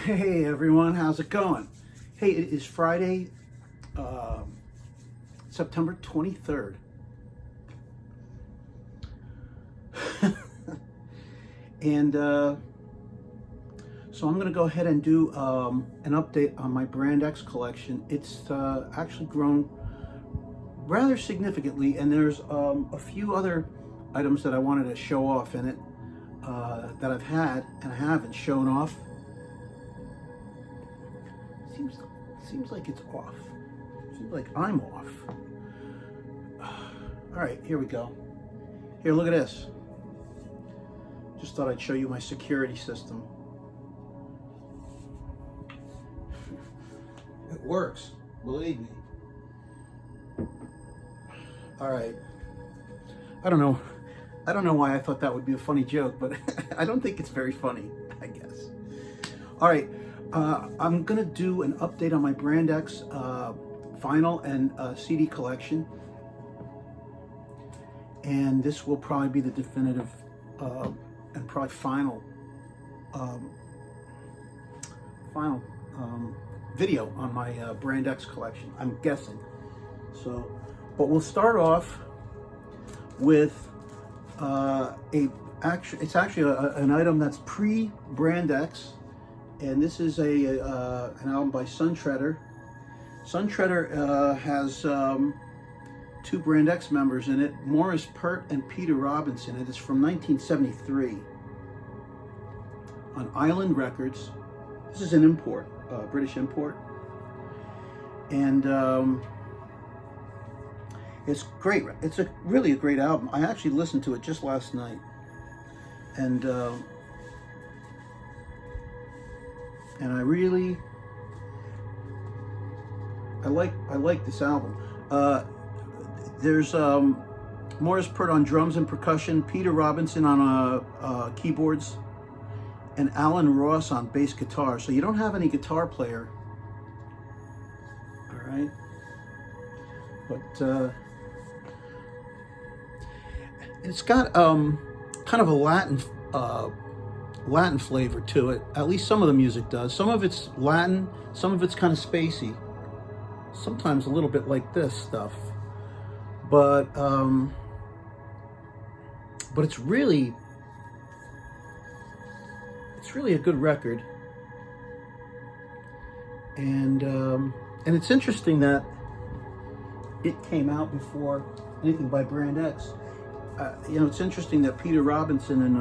Hey everyone, how's it going? Hey, it is Friday, September 23rd. And so I'm going to go ahead and do an update on my Brandex collection. It's actually grown rather significantly, and there's a few other items that I wanted to show off in it that I've had and I haven't shown off. Seems like it's off. Seems like I'm off. All right, here we go. Here, look at this. Just thought I'd show you my security system. It works, believe me. All right. I don't know why I thought that would be a funny joke, but I don't think it's very funny, I guess. All right. I'm gonna do an update on my Brandex vinyl and CD collection, and this will probably be the definitive and probably final video on my Brandex collection, I'm guessing. So, but we'll start off with it's actually an item that's pre-Brandex. And this is an album by Sunshredder. Sunshredder has two Brandex members in it, Morris Pert and Peter Robinson. It is from 1973 on Island Records. This is an import, British import. And it's great. It's really a great album. I actually listened to it just last night. And I like this album. There's Morris Pert on drums and percussion, Peter Robinson on keyboards, and Alan Ross on bass guitar. So you don't have any guitar player. All right, but it's got kind of a Latin flavor to it. At least some of the music does. Some of it's Latin, some of it's kind of spacey. Sometimes a little bit like this stuff. But it's really a good record. And it's interesting that it came out before anything by Brandex. You know, it's interesting that Peter Robinson and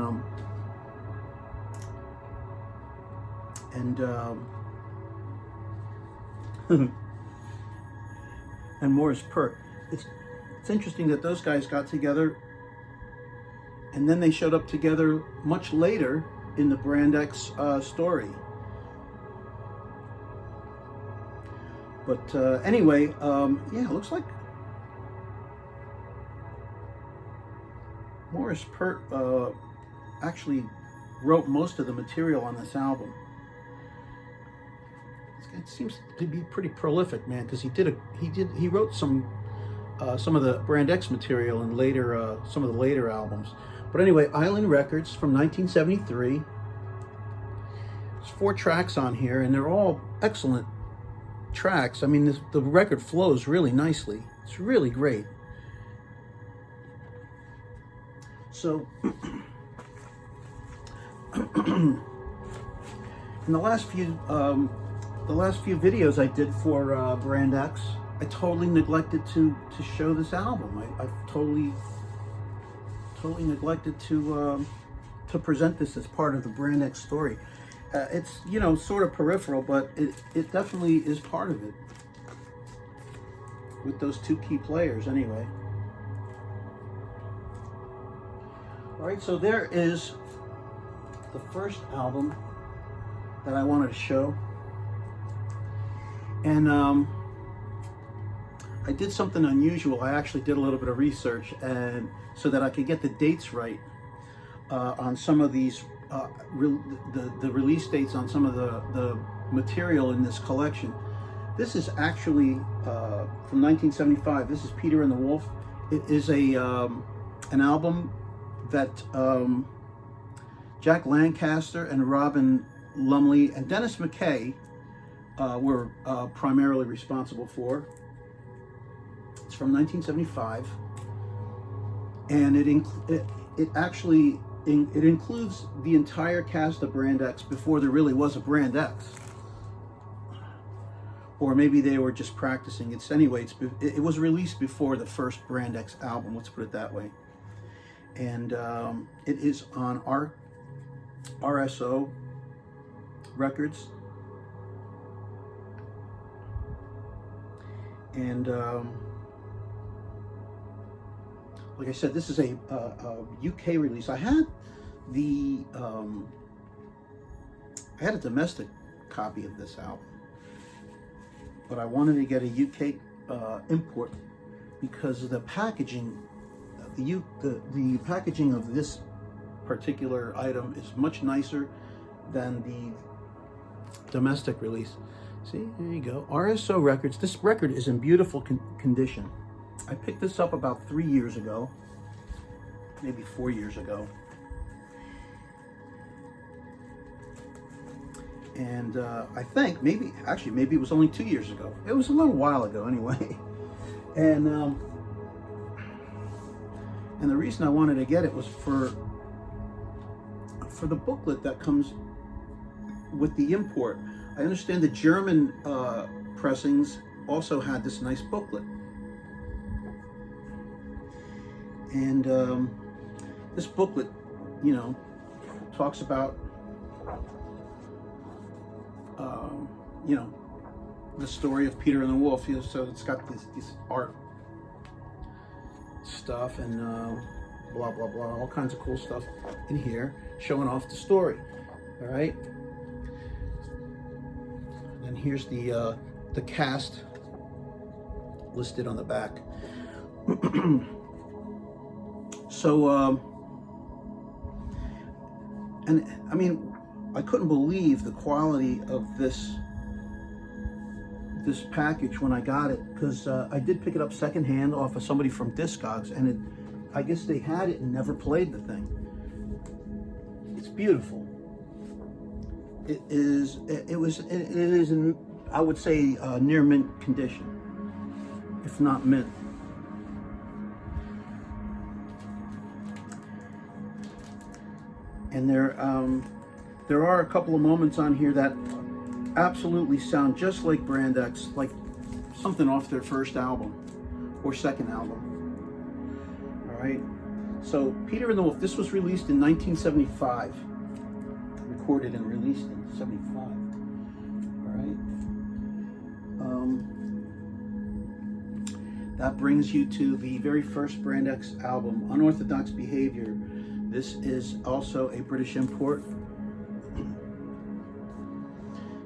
Morris Pert. It's interesting that those guys got together, and then they showed up together much later in the Brandex story. But anyway, yeah, it looks like Morris Pert actually wrote most of the material on this album. It seems to be pretty prolific, man, because he wrote some of the Brandex material in later some of the later albums. But anyway, Island Records from 1973. There's 4 tracks on here, and they're all excellent tracks. I mean, the record flows really nicely. It's really great. So in the last few videos I did for Brandex, I totally neglected to show this album. I've totally neglected to present this as part of the Brandex story. It's, you know, sort of peripheral, but it definitely is part of it, with those 2 key players anyway. All right, so there is the first album that I wanted to show. And I did something unusual. I actually did a little bit of research, and so that I could get the dates right on some of these, the release dates on some of the material in this collection. This is actually from 1975. This is Peter and the Wolf. It is an album that Jack Lancaster and Robin Lumley and Dennis McKay were primarily responsible for. It's from 1975, and it actually includes the entire cast of Brandex before there really was a Brandex, or maybe they were just practicing. It was released before the first Brandex album. Let's put it that way, and it is on Rso Records, and like I said, this is a UK release. I had a domestic copy of this album, but I wanted to get a UK import because of the packaging. The packaging of this particular item is much nicer than the domestic release. See, there you go. Rso Records. This record is in beautiful condition. I picked this up about 3 years ago, maybe 4 years ago. And I think maybe it was only 2 years ago. It was a little while ago anyway. And the reason I wanted to get it was for the booklet that comes with the import. I understand the German pressings also had this nice booklet. And this booklet, talks about, the story of Peter and the Wolf. So it's got this art stuff and blah, blah, blah, all kinds of cool stuff in here, showing off the story. All right. And here's the cast listed on the back. So, and I mean, I couldn't believe the quality of this package when I got it, because I did pick it up secondhand off of somebody from Discogs, and I guess they had it and never played the thing. It's beautiful. It is in, I would say, near mint condition, if not mint. And there are a couple of moments on here that absolutely sound just like Brandex, like something off their first album or second album. All right. So Peter and the Wolf, this was released in 1975, recorded and released in 75. All right. That brings you to the very first Brandex album, Unorthodox Behavior. This is also a British import.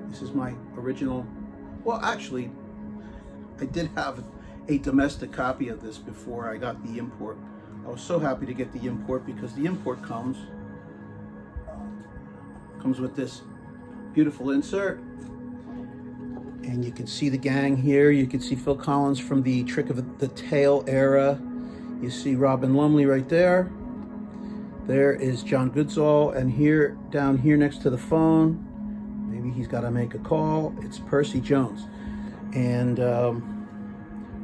This is my original. Well, actually, I did have a domestic copy of this before I got the import. I was so happy to get the import because the import comes with this beautiful insert. And you can see the gang here. You can see Phil Collins from the Trick of the Tail era. You see Robin Lumley right there. There is John Goodsall, and here, down here next to the phone, maybe he's got to make a call, it's Percy Jones. And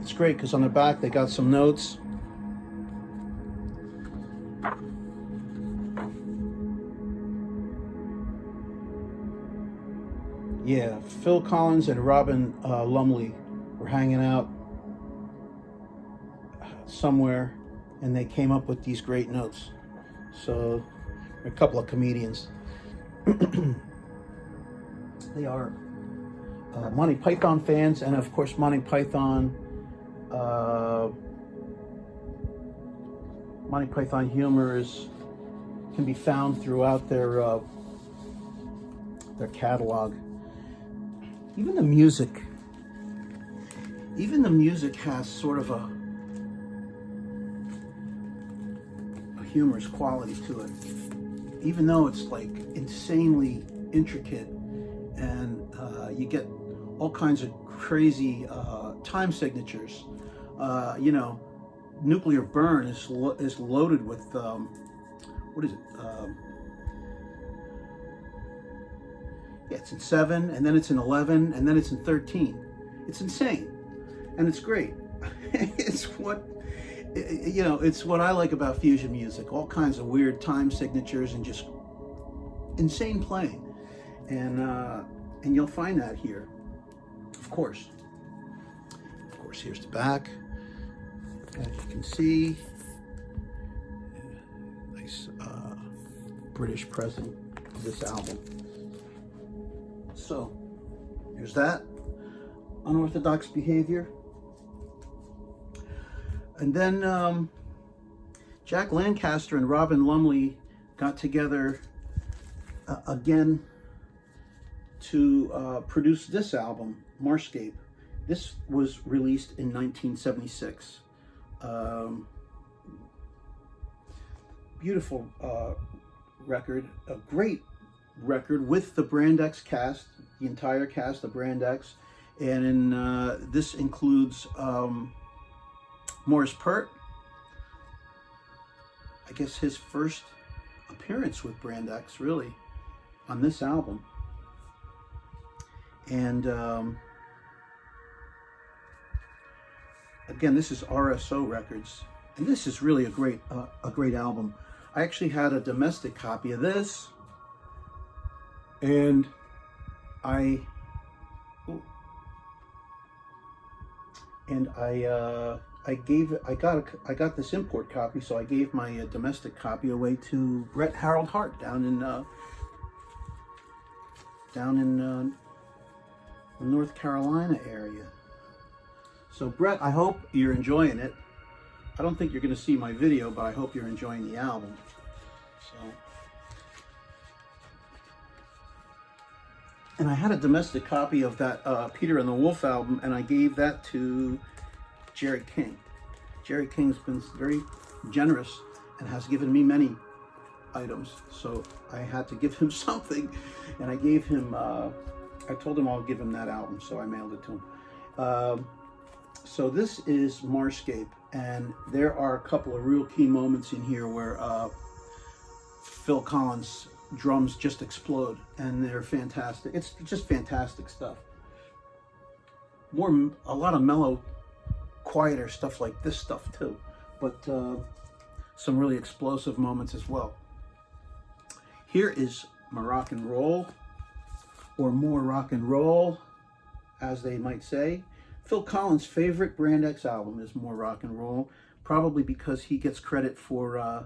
it's great because on the back they got some notes. Yeah, Phil Collins and Robin Lumley were hanging out somewhere, and they came up with these great notes. So, a couple of comedians. They are Monty Python fans, and of course Monty Python humor can be found throughout their catalog. Even the music has sort of a humorous quality to it, even though it's like insanely intricate, and you get all kinds of crazy time signatures. Nuclear Burn is loaded with what is it? Yeah, it's in 7, and then it's in 11, and then it's in 13. It's insane, and it's great. It's what, you know, it's what I like about fusion music. All kinds of weird time signatures and just insane playing. And you'll find that here, of course. Of course, here's the back. As you can see, nice British present of this album. So, here's that, Unorthodox Behavior. And then Jack Lancaster and Robin Lumley got together again to produce this album, Marscape. This was released in 1976. Beautiful record, a great record with the Brandex cast, the entire cast of Brandex, and this includes Morris Pert, I guess his first appearance with Brandex, really, on this album. And again, this is Rso Records, and this is really a great album. I actually had a domestic copy of this, and I got this import copy, so I gave my domestic copy away to Brett Harold Hart down in the North Carolina area. So Brett, I hope you're enjoying it. I don't think you're going to see my video, but I hope you're enjoying the album. So, and I had a domestic copy of that Peter and the Wolf album, and I gave that to Jerry King. Jerry King's been very generous and has given me many items, so I had to give him something, and I gave him, I told him I'll give him that album, so I mailed it to him. So this is Marscape, and there are a couple of real key moments in here where Phil Collins' drums just explode, and they're fantastic. It's just fantastic stuff. A lot of mellow, quieter stuff like this stuff too, but some really explosive moments as well. Here is Moroccan Roll, or More Rock and Roll, as they might say. Phil Collins' favorite Brandex album is More Rock and Roll, probably because he gets credit for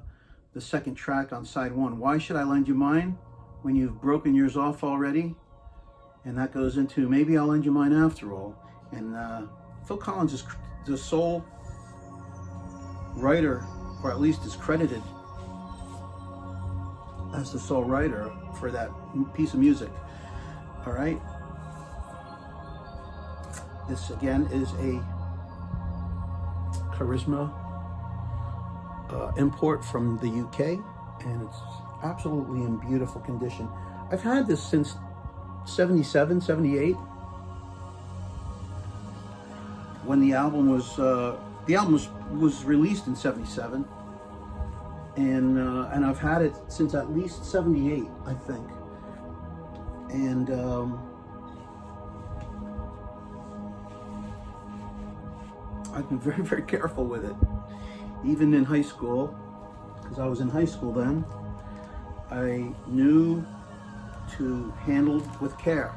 the second track on side 1. Why should I lend you mine when you've broken yours off already? And that goes into Maybe I'll lend you mine after all. And Phil Collins is the sole writer, or at least is credited as the sole writer for that piece of music. All right. This again is a Charisma import from the UK, and it's absolutely in beautiful condition. I've had this since 77, 78, when the album was released in 77, and I've had it since at least 78, I think. And I've been very, very careful with it. Even in high school, because I was in high school then, I knew to handle with care,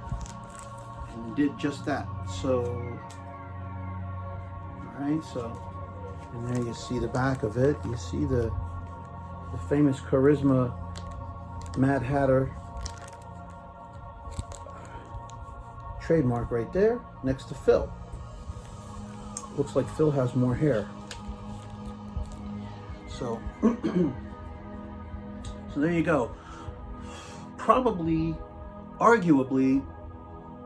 and did just that. So, all right, so, and there you see the back of it. You see the famous Charisma Mad Hatter trademark right there, next to Phil. Looks like Phil has more hair. So, so there you go. Probably, arguably,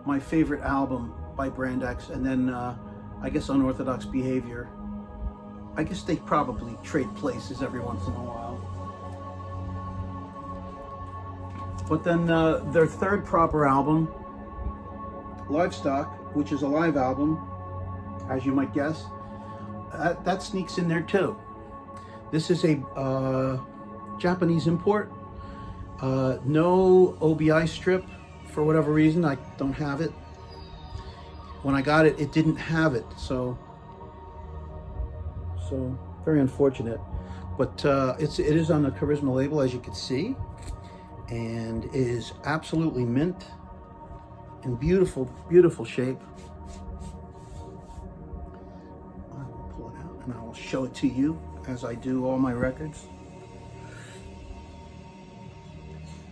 my favorite album by Brandex, and then I guess Unorthodox Behavior. I guess they probably trade places every once in a while. But then their third proper album, Livestock, which is a live album, as you might guess, that sneaks in there too. This is a Japanese import, no OBI strip for whatever reason, I don't have it. When I got it, it didn't have it, so very unfortunate. But it is on the Charisma label, as you can see, and is absolutely mint in beautiful, beautiful shape. I will pull it out and I will show it to you as I do all my records.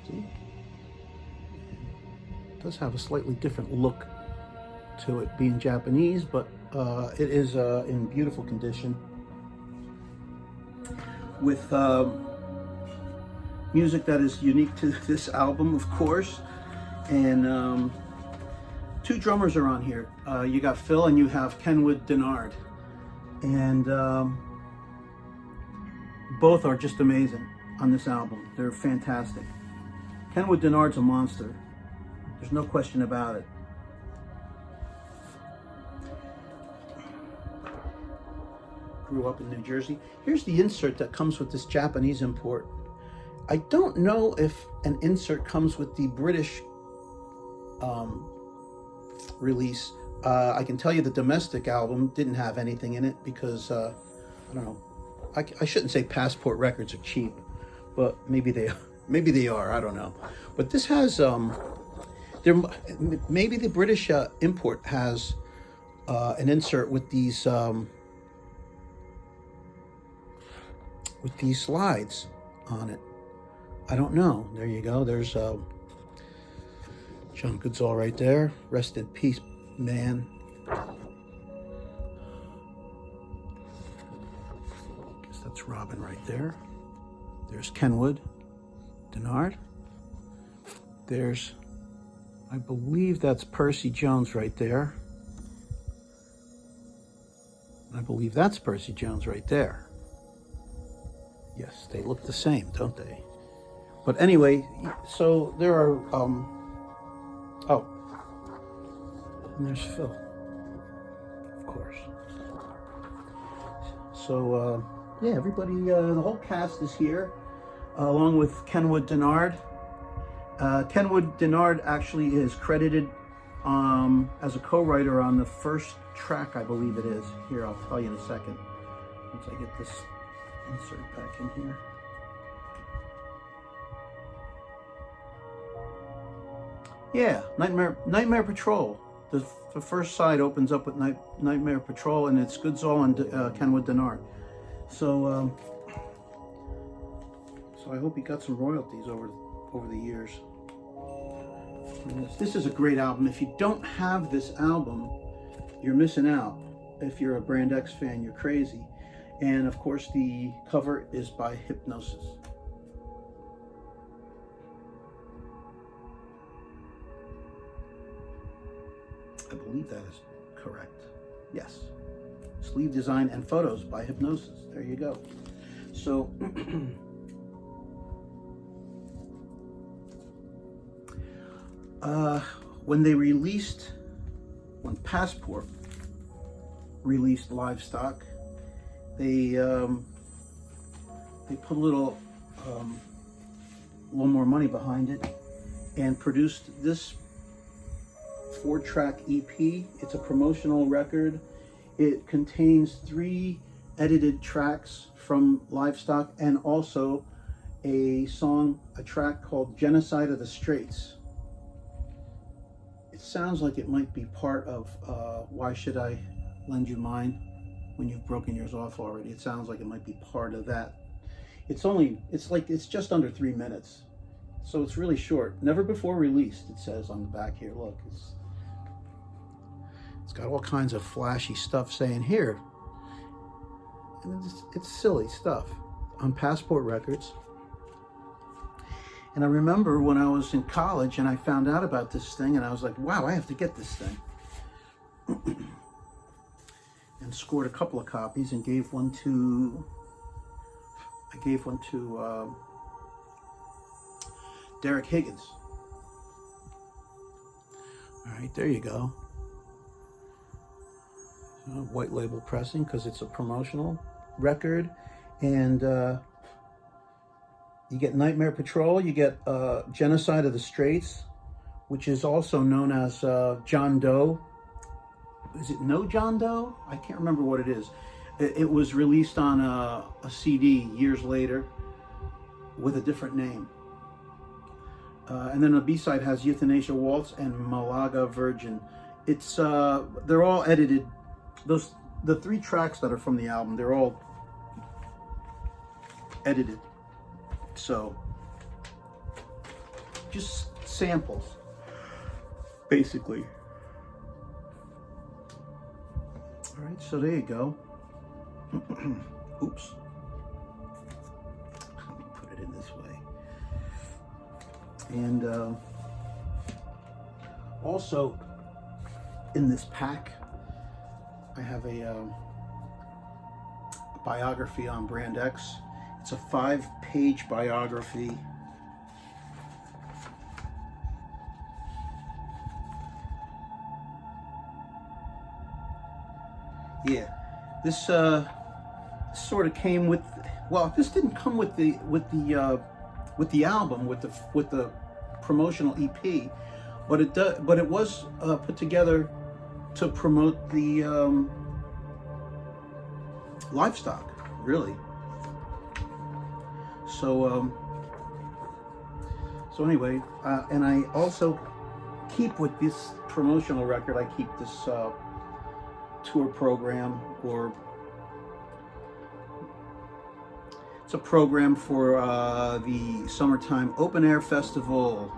See? It does have a slightly different look to it being Japanese, but it is in beautiful condition with music that is unique to this album, of course. And two drummers are on here. You got Phil and you have Kenwood Denard, and both are just amazing on this album. They're fantastic. Kenwood Denard's a monster. There's no question about it. Grew up in New Jersey. Here's the insert that comes with this Japanese import. I don't know if an insert comes with the British release. I can tell you the domestic album didn't have anything in it because I don't know. I shouldn't say Passport Records are cheap, but maybe they are. I don't know. But this has maybe the British import has an insert with these slides on it. I don't know. There you go. There's John Goodsall right there. Rest in peace, man. Guess that's Robin right there. There's Kenwood Denard. There's, I believe that's Percy Jones right there. I believe that's Percy Jones right there. Yes, they look the same, don't they? But anyway, so there are, oh, and there's Phil, of course. So, yeah, everybody, the whole cast is here, along with Kenwood Denard. Kenwood Denard actually is credited as a co-writer on the first track, I believe it is. Here, I'll tell you in a second, once I get this insert back in here. Yeah, Nightmare Patrol. The first side opens up with Nightmare Patrol, and it's Goodsall and Kenwood Denard. So I hope he got some royalties over the years. This is a great album. If you don't have this album, you're missing out. If you're a Brandex fan, you're crazy. And of course, the cover is by Hypnosis. I believe that is correct. Yes. Sleeve design and photos by Hypnosis. There you go. So, when Passport released Livestock, they put a little more money behind it and produced this 4-track EP. It's a promotional record. It contains 3 edited tracks from Livestock and also a track called Genocide of the Straits. It sounds like it might be part of Why Should I Lend You Mine When You've Broken Yours Off Already. It sounds like it might be part of that. It's just under 3 minutes. So it's really short. Never before released, it says on the back here. Look, it's got all kinds of flashy stuff saying here. And it's silly stuff on Passport Records. And I remember when I was in college and I found out about this thing and I was like, wow, I have to get this thing. And scored a couple of copies and gave one to Derek Higgins. All right, there you go. White label pressing because it's a promotional record. And you get Nightmare Patrol, you get Genocide of the Straits, which is also known as John Doe. Is it No John Doe? I can't remember what it is. It was released on a CD years later with a different name. And then the B-side has Euthanasia Waltz and Malaga Virgin. It's they're all edited. The 3 tracks that are from the album, they're all edited. So just samples, basically. All right, so there you go. Oops. Let me put it in this way. And also in this pack, I have a biography on Brandex. It's a 5-page biography. Yeah, this sort of came with. Well, this didn't come with the album, with the promotional EP, but it was put together to promote the Livestock, really. So anyway, and I also keep with this promotional record. I keep this tour program, or it's a program for the Summertime Open Air Festival,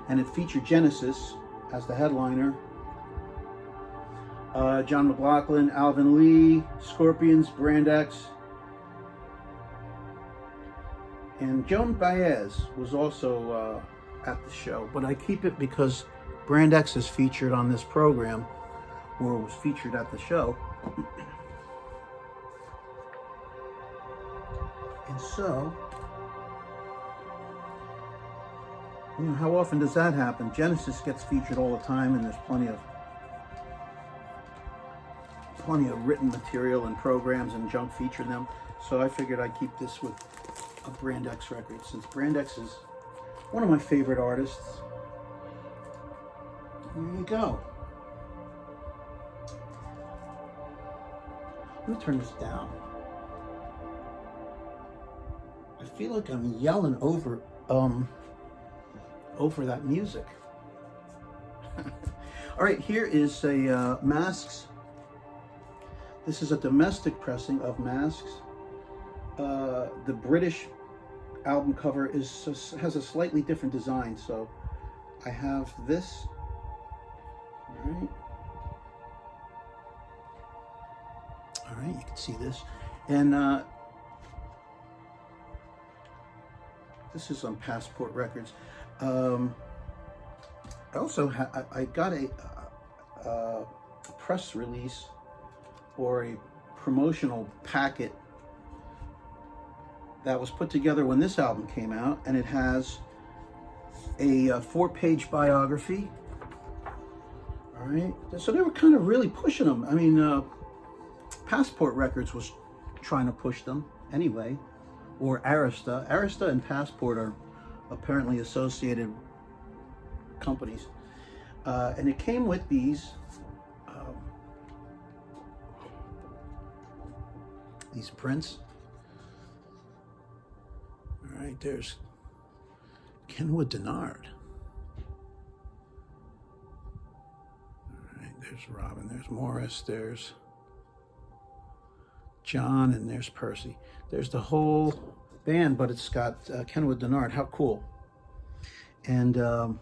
and it featured Genesis as the headliner, John McLaughlin, Alvin Lee, Scorpions, Brandex, and Joan Baez was also at the show. But I keep it because Brandex is featured on this program, or was featured at the show. And so, you know, how often does that happen? Genesis gets featured all the time, and there's plenty of written material and programs and junk featuring them. So I figured I'd keep this with a Brandex record, since Brandex is one of my favorite artists. There you go. Let me turn this down. I feel like I'm yelling over that music. All right, here is a Masks. This is a domestic pressing of Masks. The British album cover has a slightly different design, so I have this. All right, you can see this, and this is on Passport Records. I also I got a press release, or a promotional packet that was put together when this album came out, and it has a 4-page biography. All right, so they were kind of really pushing them. I mean, Passport Records was trying to push them anyway, or Arista. Arista and Passport are apparently associated companies, and it came with these prints. All right, there's Kenwood Denard. All right, there's Robin, there's Morris, there's John, and there's Percy. There's the whole band, but it's got Kenwood Denard. How cool. And that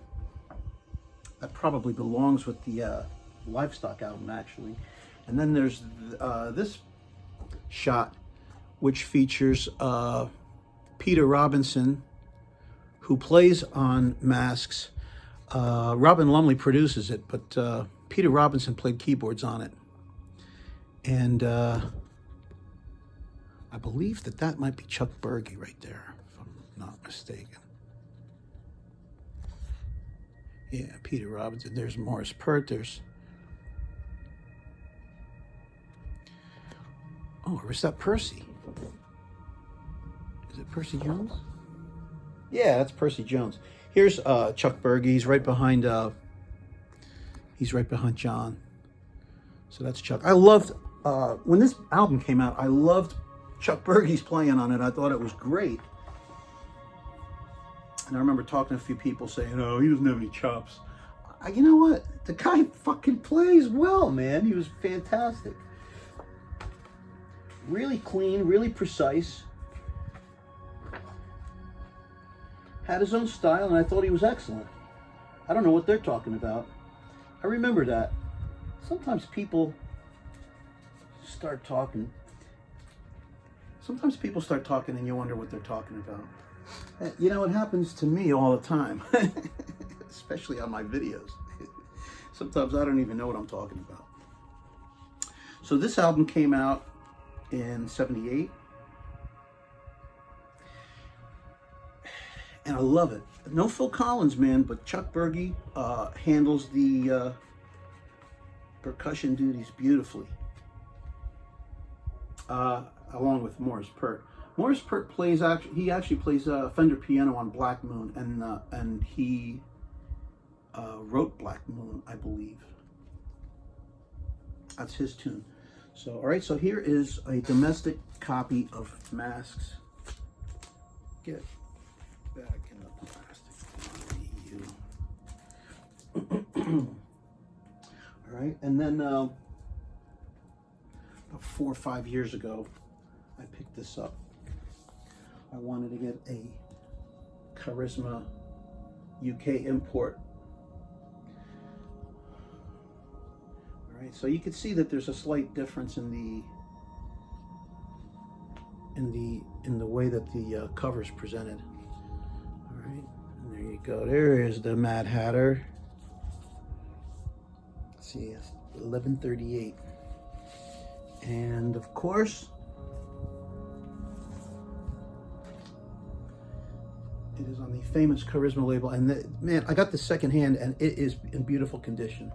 probably belongs with the Livestock album, actually. And then there's this shot, which features Peter Robinson, who plays on Masks. Robin Lumley produces it, but Peter Robinson played keyboards on it. And I believe that might be Chuck Berge right there, if I'm not mistaken. Yeah, Peter Robinson. There's Morris Pert. There's... Oh, or is that Percy? Is it Percy Jones? Yeah, that's Percy Jones. Here's Chuck Berge. He's right behind John. So that's Chuck. I loved when this album came out. I loved Chuck Berge's playing on it. I thought it was great. And I remember talking to a few people saying, "Oh, he doesn't have any chops." You know what? The guy fucking plays well, man. He was fantastic. Really clean, really precise. Had his own style, and I thought he was excellent. I don't know what they're talking about. I remember that. Sometimes people start talking. And you wonder what they're talking about. You know, it happens to me all the time, especially on my videos. Sometimes I don't even know what I'm talking about. So this album came out in '78. And I love it. No Phil Collins, man, but Chuck Berge handles the percussion duties beautifully, along with Morris Peart. Morris Peart plays he actually plays Fender piano on Black Moon, and he wrote Black Moon, I believe. That's his tune. So, all right. So here is a domestic copy of Masks. Get back in the plastic. All right, and then about 4 or 5 years ago, I picked this up. I wanted to get a Charisma UK import. All right, so you can see that there's a slight difference in the way that the cover's presented. All right, and there you go. There is the Mad Hatter. Let's see, it's 1138, and of course, it is on the famous Charisma label. And man, I got this secondhand, and it is in beautiful condition.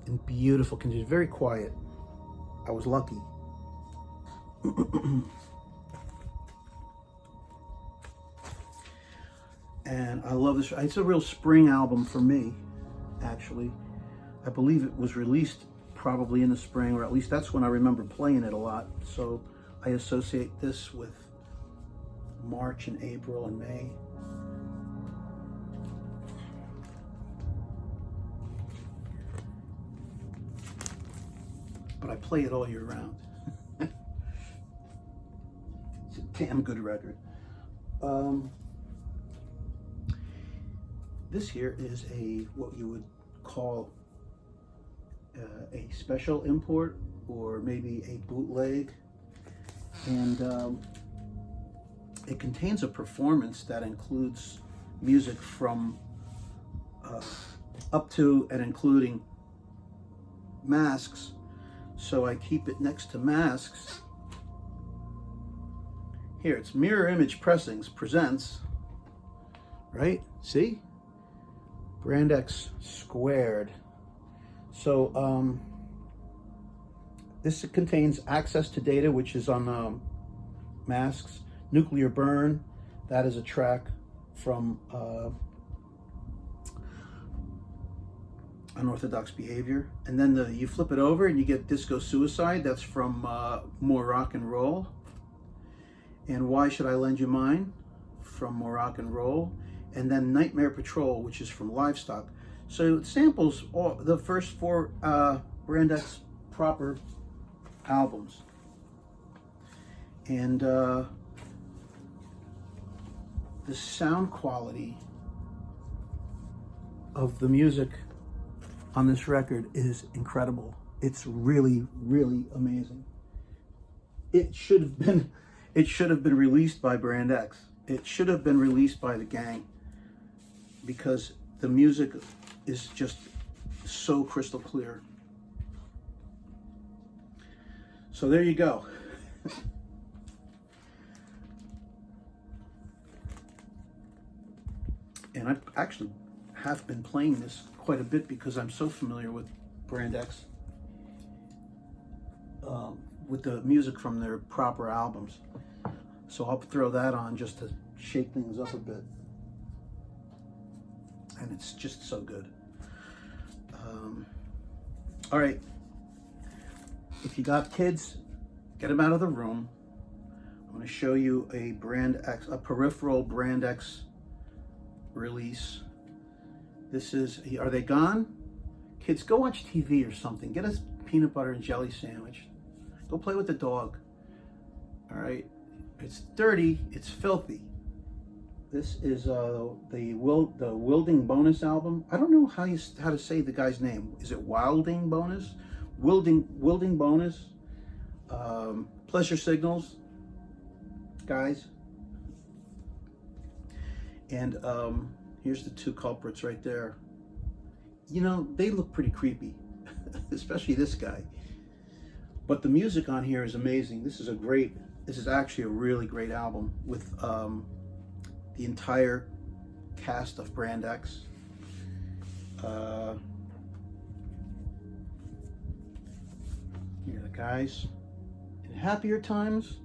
In beautiful condition, very quiet. I was lucky. And I love this. It's a real spring album for me, actually. I believe it was released probably in the spring, or at least that's when I remember playing it a lot. So I associate this with March and April and May. But I play it all year round. It's a damn good record. This here is what you would call a special import, or maybe a bootleg, and it contains a performance that includes music from up to and including Masks. So I keep it next to Masks. Here, it's Mirror Image Pressings presents, right? See? Brandex Squared. So this contains Access to Data, which is on Masks. Nuclear Burn, that is a track from Unorthodox Behavior. And then you flip it over and you get Disco Suicide, that's from Moroccan Roll. And Why Should I Lend You Mine, from Moroccan Roll. And then Nightmare Patrol, which is from Livestock. So it samples the first 4 Brandex proper albums. And the sound quality of the music on this record is incredible. It's really, really amazing. It should have been released by Brandex. It should have been released by the gang, because the music is just so crystal clear. So there you go. And I actually have been playing this quite a bit because I'm so familiar with Brandex. with the music from their proper albums. So I'll throw that on just to shake things up a bit. And it's just so good. All right, if you got kids, get them out of the room. I'm going to show you a peripheral Brandex release. This is, are they gone? Kids, go watch TV or something. Get a peanut butter and jelly sandwich. Go play with the dog. All right, it's dirty, it's filthy. This is the Wilding Bonus album. I don't know how to say the guy's name. Is it Wilding Bonus? Wilding Bonus. Pleasure Signals, guys. And here's the two culprits right there. You know, they look pretty creepy, especially this guy. But the music on here is amazing. This is actually a really great album with the entire cast of Brandex. Here are the guys in happier times,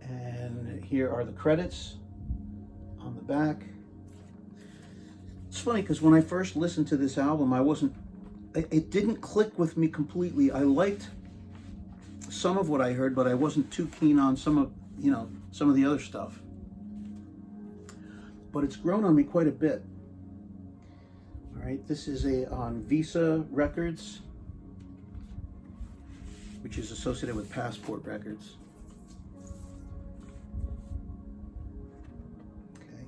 and here are the credits on the back. It's funny because when I first listened to this album, it didn't click with me completely. I liked some of what I heard, but I wasn't too keen on some of the other stuff. But it's grown on me quite a bit. All right, this is on Rso Records, which is associated with Passport Records. Okay.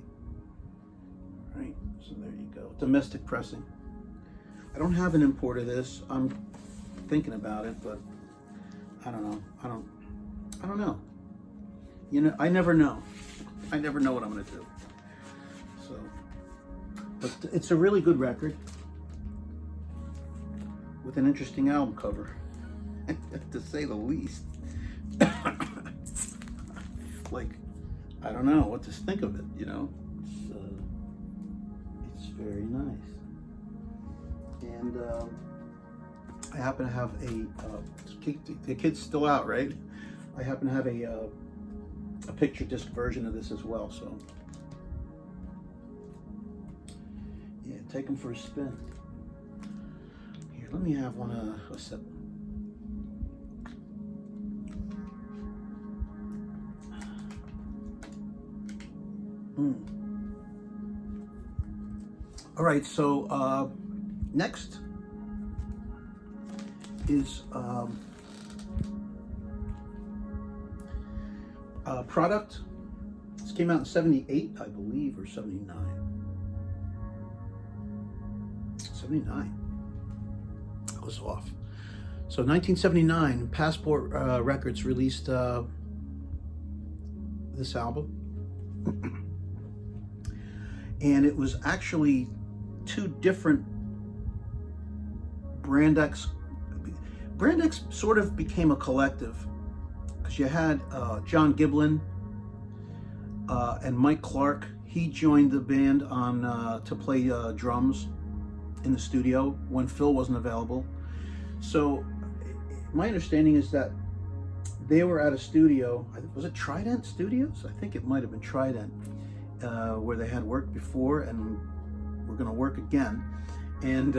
All right, so there you go. Domestic pressing. I don't have an import of this. I'm thinking about it, but I don't know. I don't know. You know, I never know. I never know what I'm going to do. So, but it's a really good record with an interesting album cover, to say the least. Like, I don't know what to think of it, you know. It's very nice. And I happen to have the kid's still out, right? I happen to have a picture disc version of this as well, so yeah, take them for a spin. Here, let me have one. What's that? All right, so next is Product. This came out in 78, I believe, or 79. 79. I was off. So 1979, Passport Records released this album. And it was actually two different Brandex. Brandex sort of became a collective, because you had John Giblin and Mike Clark. He joined the band on to play drums in the studio when Phil wasn't available. So my understanding is that they were at a studio. Was it Trident Studios? I think it might have been Trident, where they had worked before and were going to work again. And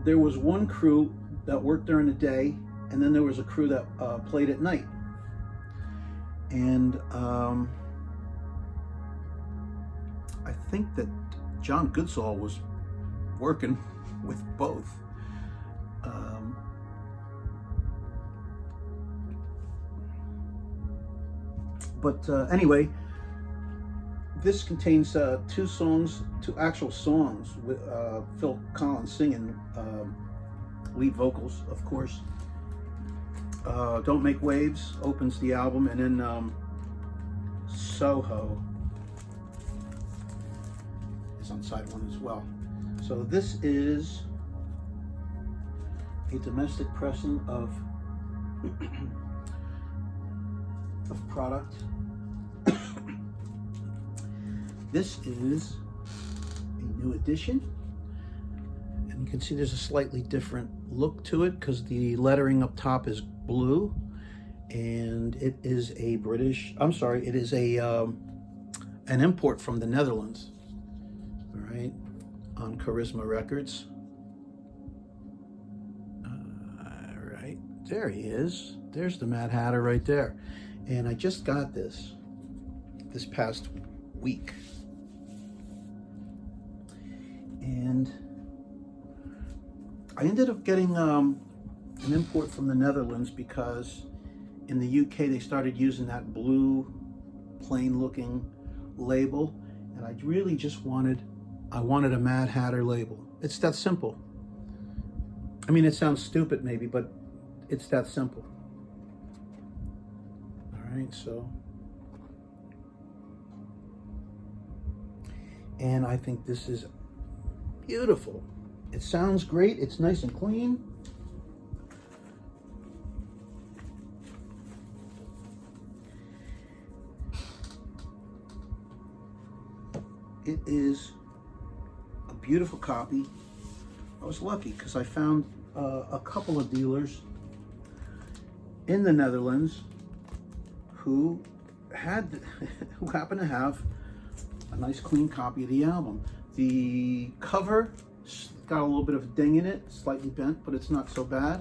there was one crew that worked during the day, and then there was a crew that played at night. And I think that John Goodsall was working with both. But anyway, this contains two actual songs with Phil Collins singing lead vocals, of course. Don't Make Waves opens the album, and then Soho is on side one as well. So this is a domestic pressing of Product. This is a new edition, And you can see there's a slightly different look to it because the lettering up top is blue, and it is a it is a an import from the Netherlands. All right, on Rso Records. All right, there he is. There's the Mad Hatter right there. And I just got this past week. And I ended up getting an import from the Netherlands because in the UK they started using that blue plain looking label, and I really just wanted a Mad Hatter label. It's that simple. I mean, it sounds stupid maybe, but it's that simple. All right, so, and I think this is beautiful. It sounds great. It's nice and clean. It is a beautiful copy. I was lucky because I found a couple of dealers in the Netherlands who happened to have a nice clean copy of the album. The cover got a little bit of a ding in it, slightly bent, but it's not so bad.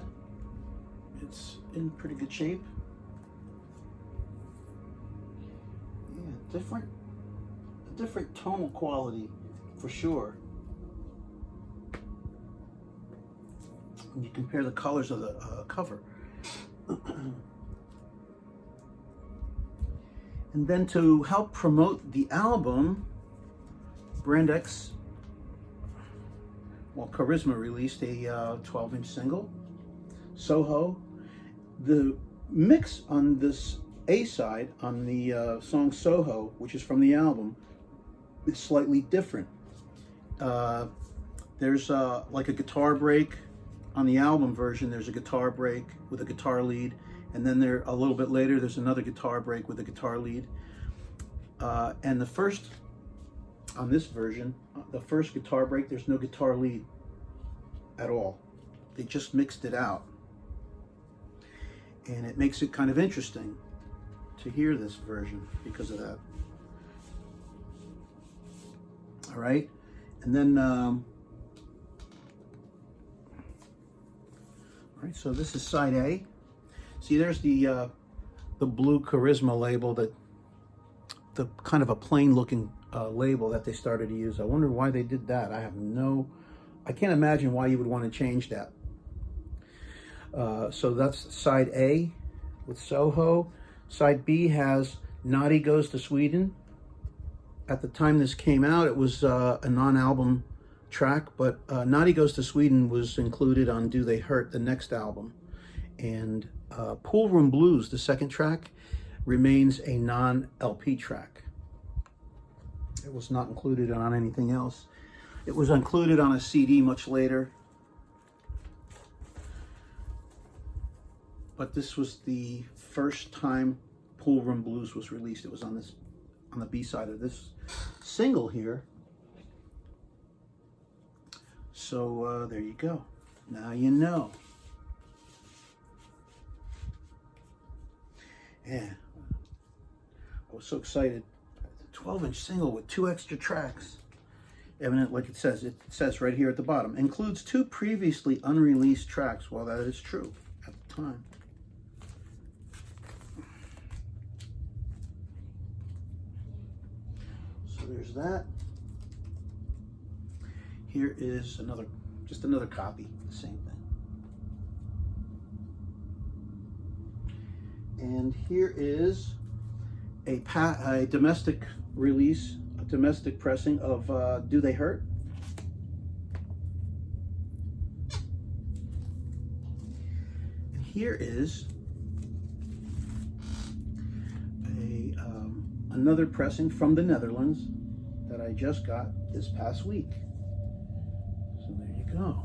It's in pretty good shape. Yeah, different tonal quality for sure. When you compare the colors of the cover. And then to help promote the album, Brandex, Rso released a 12-inch single, Soho. The mix on this A side, on the song Soho, which is from the album, is slightly different. There's like a guitar break on the album version. There's a guitar break with a guitar lead, and then a little bit later there's another guitar break with a guitar lead. And the first, on this version, the first guitar break, there's no guitar lead at all. They just mixed it out. And it makes it kind of interesting to hear this version because of that. All right, and then, all right, so this is side A. See, there's the blue Charisma label, the kind of a plain looking label that they started to use. I wonder why they did that. I can't imagine why you would want to change that. So that's side A with Soho. Side B has Naughty Goes to Sweden. At the time this came out, it was a non-album track, but Naughty Goes to Sweden was included on Do They Hurt, the next album. And Pool Room Blues, the second track, remains a non-LP track. It was not included on anything else. It was included on a CD much later. But this was the first time Pool Room Blues was released. It was on the B-side of this single here. So there you go. Now you know. Yeah, I was so excited. 12-inch single with 2 extra tracks. Evident, like it says right here at the bottom, includes 2 previously unreleased tracks. Well, that is true at the time. So there's that. Here is just another copy, the same thing. And here is a domestic release, a domestic pressing of Do They Hurt? And here is another pressing from the Netherlands that I just got this past week. So there you go.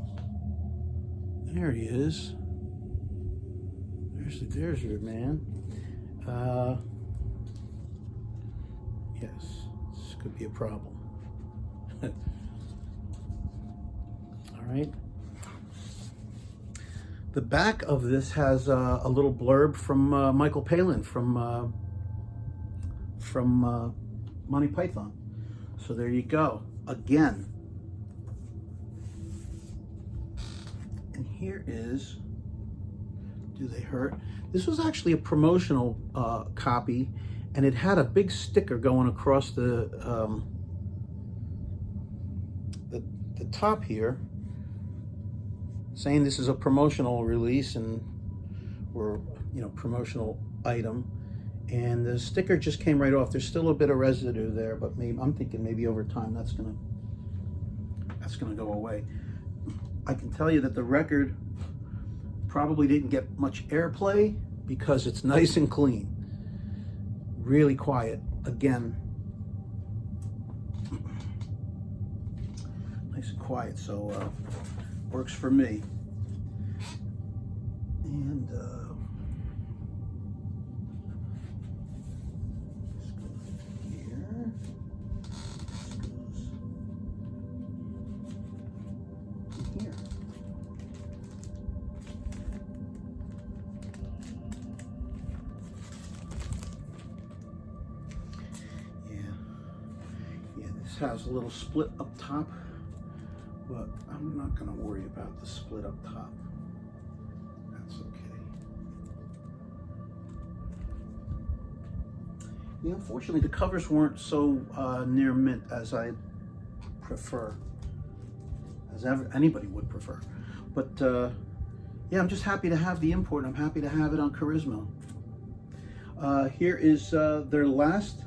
There he is. There's your man. Yes, this could be a problem. All right. The back of this has a little blurb from Michael Palin from Monty Python. So there you go. Again. And here is Do They Hurt? This was actually a promotional copy, and it had a big sticker going across the top here, saying this is a promotional release and or promotional item. And the sticker just came right off. There's still a bit of residue there, but maybe I'm thinking maybe over time that's gonna go away. I can tell you that the record probably didn't get much airplay because it's nice and clean, really quiet. Again, nice and quiet, so works for me. And has a little split up top, but I'm not going to worry about the split up top. That's okay. Yeah, unfortunately the covers weren't so near mint as I prefer, as anybody would prefer. But yeah, I'm just happy to have the import, and I'm happy to have it on Charisma. Here is their last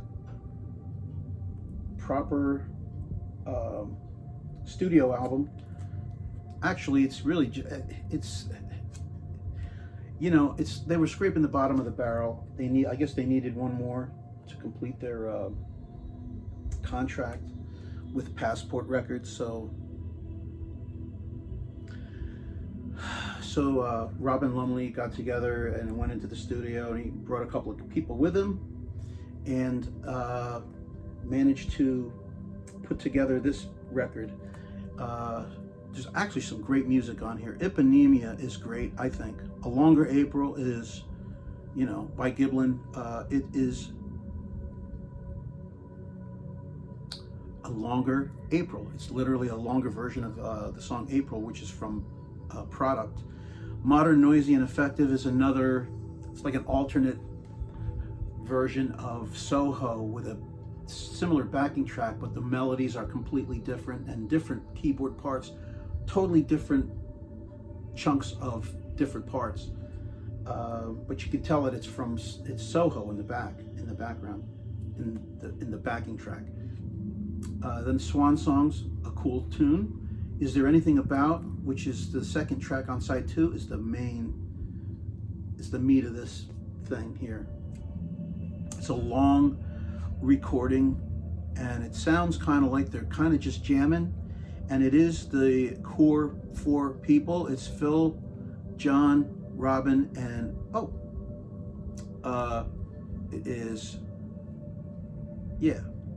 proper studio album. Actually, it's really they were scraping the bottom of the barrel. I guess they needed one more to complete their contract with Passport Records. So Robin Lumley got together and went into the studio, and he brought a couple of people with him, and managed to put together this record. There's actually some great music on here. Iponemia is great, I think. A Longer April is, by Giblin. It is a longer April. It's literally a longer version of the song April, which is from Product. Modern, Noisy, and Effective is another, it's like an alternate version of Soho with a similar backing track, but the melodies are completely different, and different keyboard parts, totally different chunks of different parts. But you can tell that it's Soho in the background, in the backing track. Then Swan Songs, a cool tune. Is There Anything About, which is the second track on side 2, is the meat of this thing here. It's a long recording, and it sounds kind of like they're kind of just jamming, and it is the core 4 people. It's Phil, John, Robin, and it is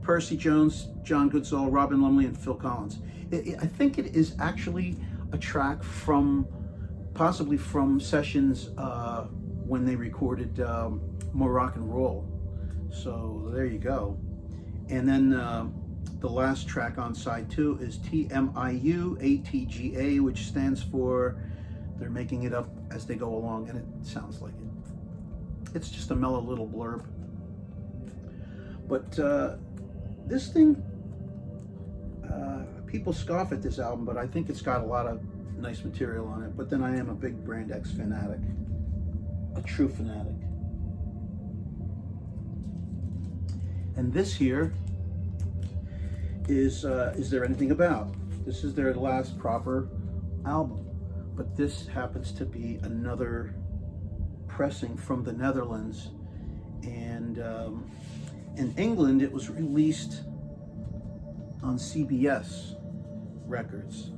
Percy Jones, John Goodsall, Robin Lumley, and Phil Collins. I think it is actually a track possibly from sessions when they recorded Moroccan Roll. So there you go. And then the last track on side 2 is TMIU ATGA, which stands for They're Making It Up As They Go Along, and it sounds like it. It's just a mellow little blurb. But this thing, people scoff at this album, but I think it's got a lot of nice material on it. But then I am a big Brandex fanatic, a true fanatic. And this here is There Anything About? This is their last proper album, but this happens to be another pressing from the Netherlands, and in England it was released on CBS Records,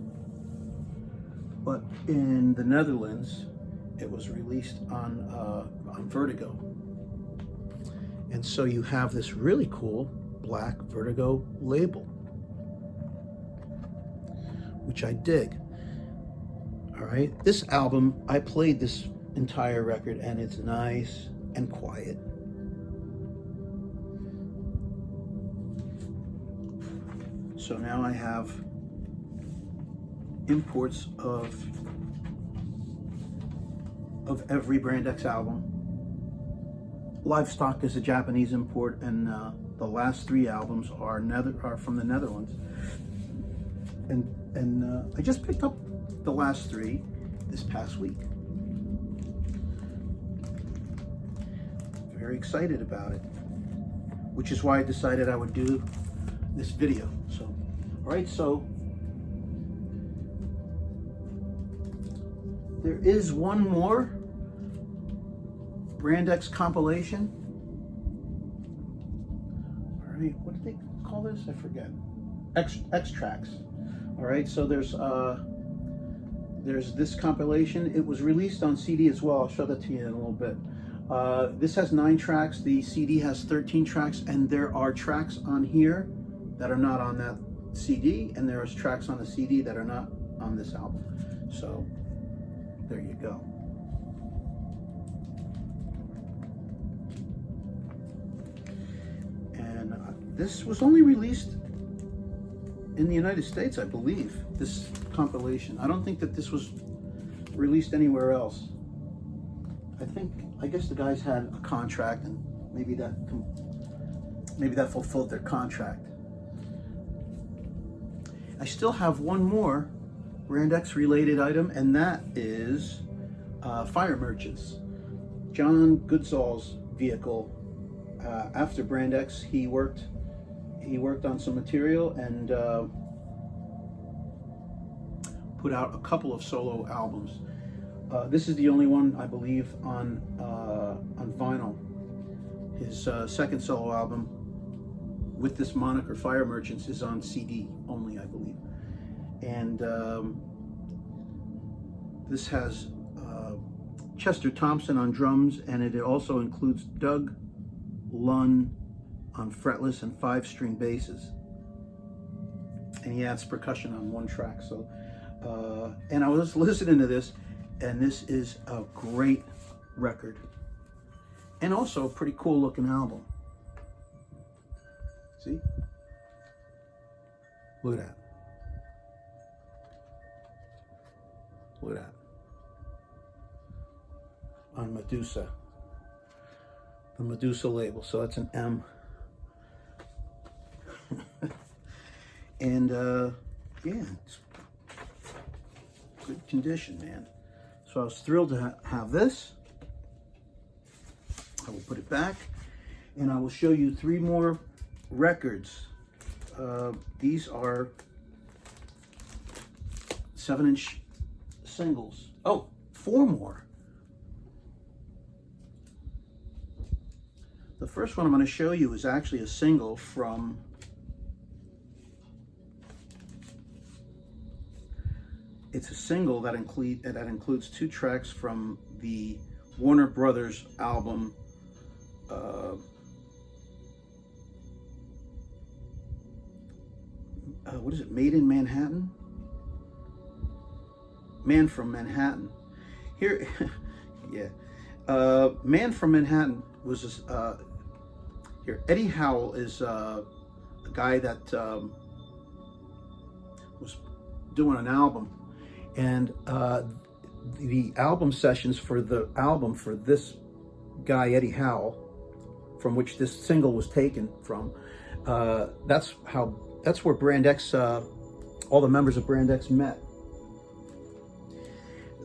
but in the Netherlands it was released on Vertigo. And so you have this really cool black Vertigo label, which I dig. All right, this album, I played this entire record and it's nice and quiet. So now I have imports of every Brandex album. Livestock is a Japanese import, and the last 3 albums are from the Netherlands. And I just picked up the last 3 this past week. Very excited about it, which is why I decided I would do this video. So, all right, so there is one more Brandex compilation. All right, what did they call this? I forget. X tracks. All right, so there's this compilation. It was released on CD as well. I'll show that to you in a little bit. This has 9 tracks. The CD has 13 tracks, and there are tracks on here that are not on that CD, and there is tracks on the CD that are not on this album. So there you go. And this was only released in the United States, I believe, this compilation. I don't think that this was released anywhere else. I guess the guys had a contract, and maybe that fulfilled their contract. I still have one more Brandex related item, and that is Fire Merchants. John Goodsall's vehicle. After Brandex, he worked on some material and put out a couple of solo albums. This is the only one, I believe, on vinyl. His second solo album with this moniker, Fire Merchants, is on CD only, I believe. And this has Chester Thompson on drums, and it also includes Doug Lunn on fretless and 5-string basses. And he adds percussion on one track. So, and I was listening to this, and this is a great record. And also a pretty cool looking album. See? Look at that. Look at that. On Medusa. The Medusa label. So that's an M. And yeah, it's good condition, man. So I was thrilled to have this. I will put it back, and I will show you 3 more records. These are 7-inch singles. Oh, 4 more. The first one I'm going to show you is actually a single from it's a single that includes 2 tracks from the Warner Brothers album what is it? Made in Manhattan? Man from Manhattan. Here, yeah. Man from Manhattan was here. Eddie Howe is a guy that was doing an album, and the album sessions for the album for this guy Eddie Howe, from which this single was taken from, that's where Brandex, all the members of Brandex met.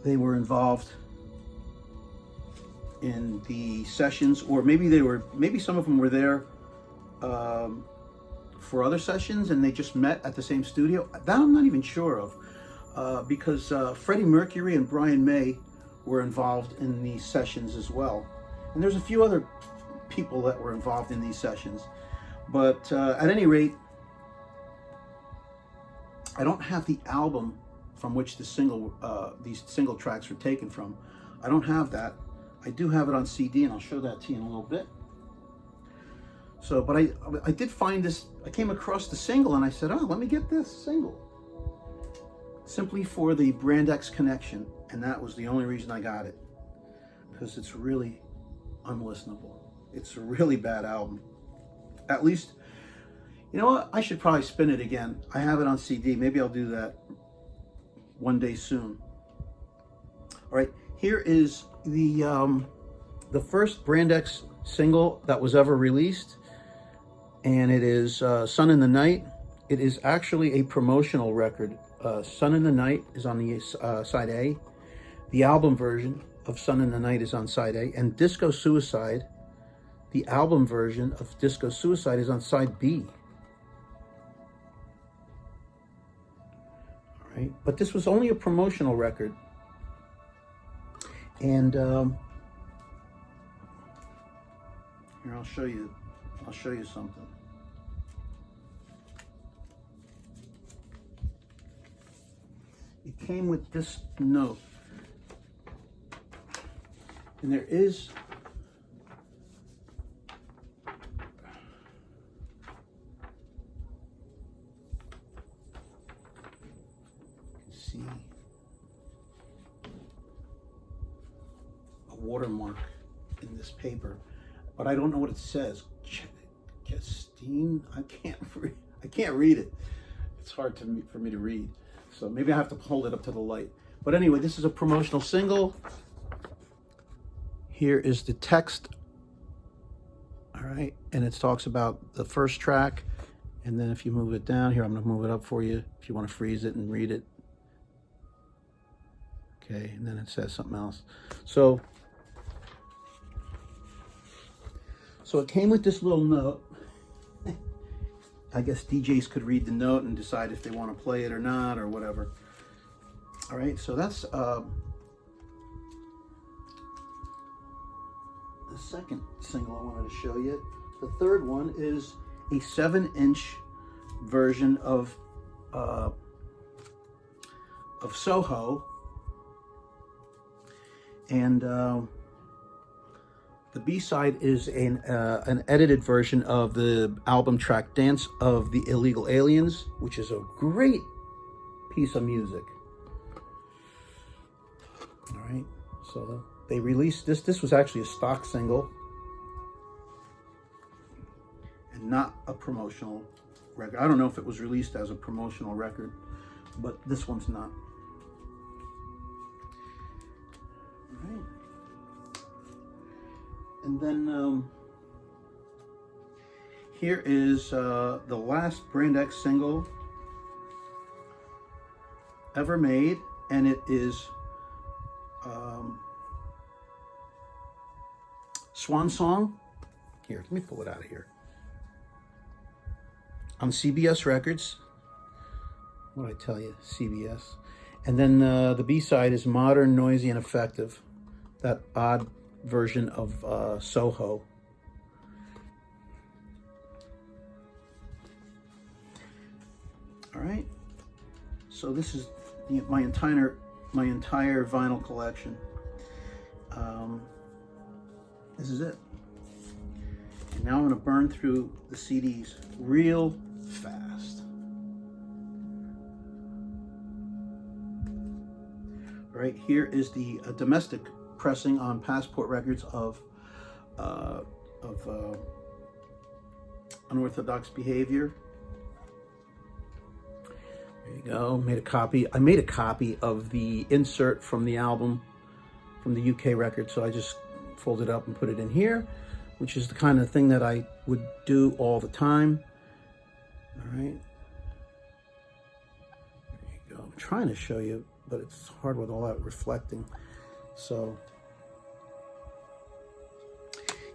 They were involved in the sessions, or maybe some of them were there for other sessions, and they just met at the same studio. That I'm not even sure of, because Freddie Mercury and Brian May were involved in these sessions as well, and there's a few other people that were involved in these sessions. But at any rate, I don't have the album from which the these single tracks were taken from. I don't have that. I do have it on CD, and I'll show that to you in a little bit. So, but I did find this. I came across the single, and I said, "Oh, let me get this single." simply for the Brandex connection, and that was the only reason I got it, because it's really unlistenable. It's a really bad album. At least, you know what? I should probably spin it again. I have it on CD. Maybe I'll do that one day soon. All right, here is the first Brandex single that was ever released, and it is Sun in the Night. It is actually a promotional record. Sun in the Night is on the side A. The album version of Sun in the Night is on side A, and Disco Suicide, the album version of Disco Suicide, is on side B. All right, but this was only a promotional record, and here I'll show you something. It came with this note, and there is see a watermark in this paper, but I don't know what it says. Justine, I can't read it. It's hard for me to read. So maybe I have to hold it up to the light. But anyway, this is a promotional single. Here is the text. All right, and it talks about the first track. And then if you move it down here, I'm gonna move it up for you if you want to freeze it and read it. Okay, and then it says something else. So it came with this little note. I guess DJs could read the note and decide if they want to play it or not, or whatever. All right, so that's the second single I wanted to show you. The third one is a 7-inch version of Soho, and the B-side is an edited version of the album track Dance of the Illegal Aliens, which is a great piece of music. All right, so they released this. This was actually a stock single and not a promotional record. I don't know if it was released as a promotional record, but this one's not. All right. And then here is the last Brandex single ever made, and it is Swan Song. Here, let me pull it out of here. On CBS Records. What did I tell you? CBS. And then the B-side is Modern, Noisy, and Effective. That odd version of Soho. All right, so this is my entire vinyl collection. This is it. And now I'm going to burn through the CDs real fast. All right, here is the domestic pressing on Passport Records of Unorthodox Behavior. There you go. Made a copy. I made a copy of the insert from the album from the UK record, so I just folded it up and put it in here, which is the kind of thing that I would do all the time. All right. There you go. I'm trying to show you, but it's hard with all that reflecting. So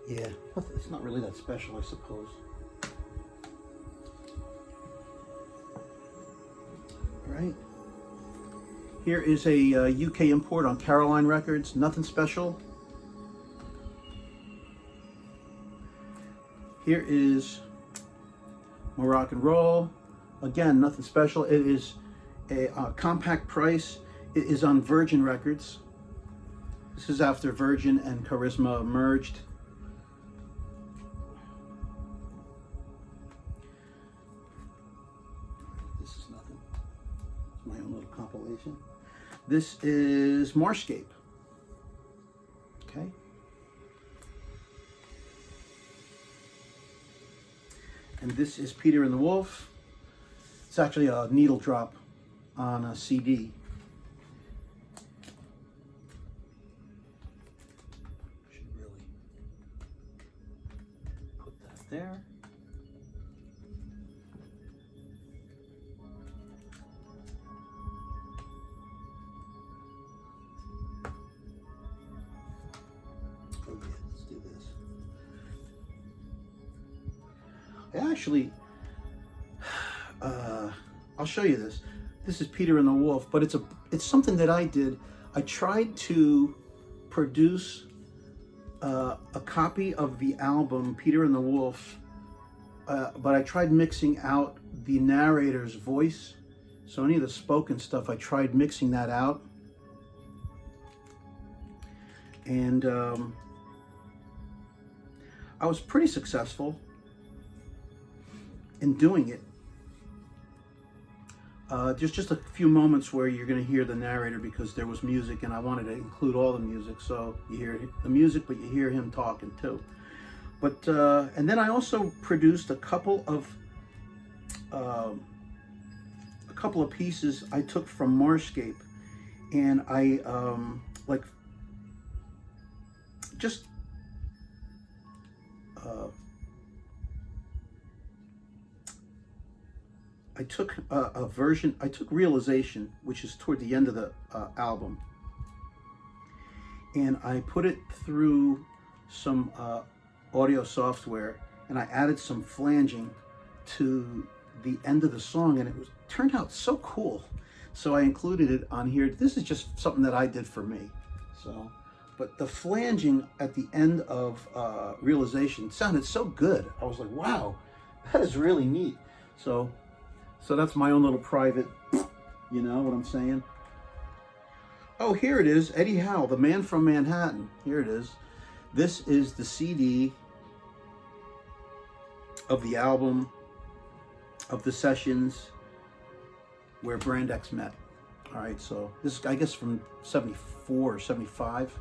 yeah, it's not really that special, I suppose. All right. Here is a UK import on Caroline Records. Nothing special. Here is Moroccan Roll. Again, nothing special. It is a compact price. It is on Virgin Records. This is after Virgin and Charisma merged. This is Marscape. Okay. And this is Peter and the Wolf. It's actually a needle drop on a CD. Should really put that there. Okay, let's do this. I actually, I'll show you this. This is Peter and the Wolf, but it's something that I did. I tried to produce a copy of the album Peter and the Wolf, but I tried mixing out the narrator's voice. So any of the spoken stuff, I tried mixing that out. And I was pretty successful in doing it. There's just a few moments where you're going to hear the narrator because there was music and I wanted to include all the music, so you hear the music but you hear him talking too. But and then I also produced a couple of pieces I took from Marscape, and I like just I took a version, I took Realization, which is toward the end of the album, and I put it through some audio software, and I added some flanging to the end of the song, and it turned out so cool. So I included it on here. This is just something that I did for me. So, but the flanging at the end of Realization sounded so good. I was like, wow, that is really neat. So that's my own little private, you know what I'm saying? Oh, here it is, Eddie Howe, the Man from Manhattan. Here it is. This is the CD of the album, of the sessions where Brandex met. All right, so this is, I guess, from 74 or 75.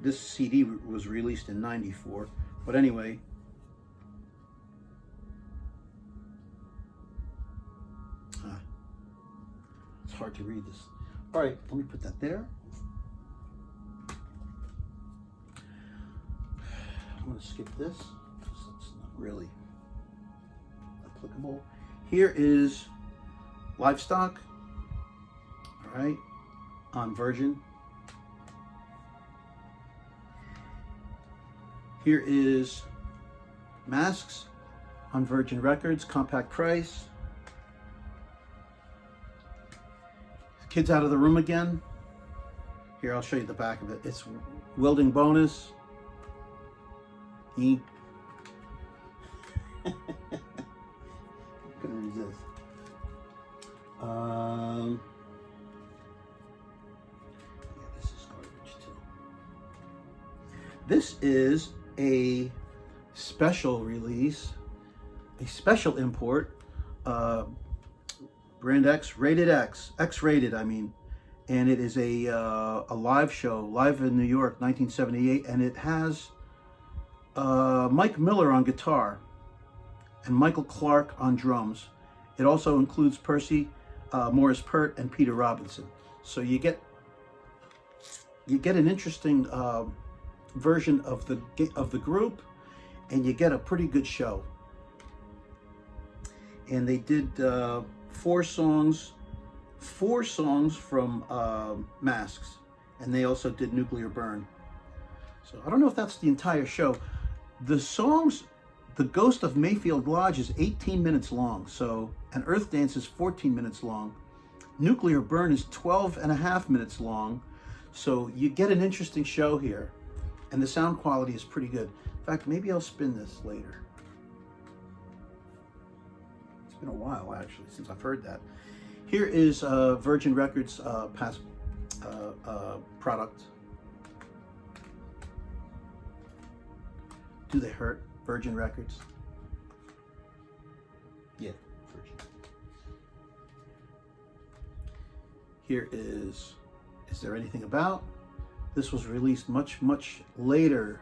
This CD was released in 94, but anyway, it's hard to read this. All right, let me put that there. I'm going to skip this because it's not really applicable. Here is Livestock, all right, on Virgin. Here is Masks on Virgin Records, compact price. Kids Out of the Room Again. Here, I'll show you the back of it. It's Welding Bonus. Couldn't resist. Yeah, this is garbage too. This is a special release, a special import. Brandex Rated X, X-rated, I mean, and it is a live show, live in New York, 1978, and it has Mike Miller on guitar and Michael Clark on drums. It also includes Percy Morris Pert and Peter Robinson. So you get an interesting version of the group, and you get a pretty good show. And they did four songs from Masks, and they also did Nuclear Burn. So I don't know if that's the entire show. The songs, The Ghost of Mayfield Lodge is 18 minutes long, so, and Earth Dance is 14 minutes long. Nuclear Burn is 12 and a half minutes long, so you get an interesting show here, and the sound quality is pretty good. In fact, maybe I'll spin this later. It's been a while, actually, since I've heard that. Here is Virgin Records past product. Do they hurt? Virgin Records? Yeah, Virgin. Here is There Anything About? This was released much, much later